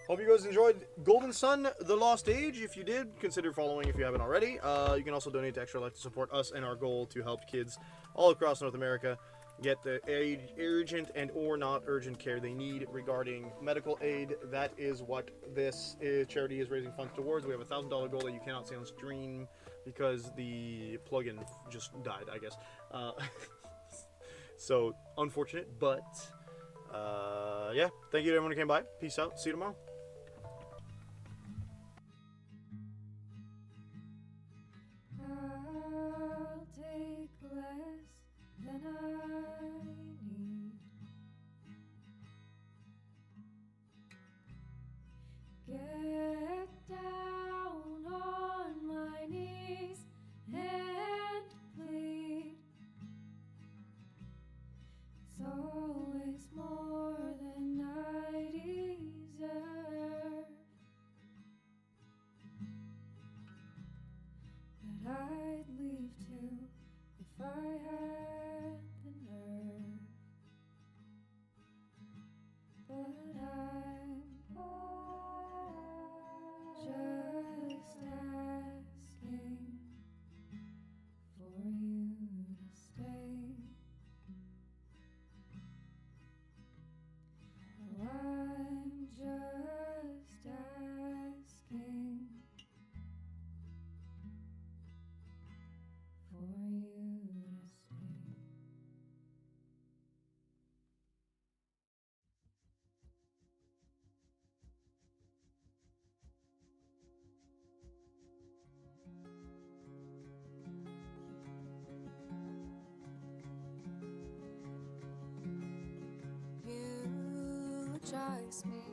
Hope you guys enjoyed Golden Sun, The Lost Age. If you did, consider following if you haven't already. You can also donate to ExtraLife to support us and our goal to help kids all across North America get the urgent and or not urgent care they need regarding medical aid. That is what this charity is raising funds towards. We have a $1,000 goal that you cannot see on stream because the plugin just died, I guess. So, unfortunate, but yeah. Thank you to everyone who came by. Peace out. See you tomorrow. I'll take less than I need. Get down on my knees and plead. It's always more than I deserve. That I'd leave too if I had the nerve. But I'm just asking for you to stay. Oh, I'm just asking for you to stay. You chase me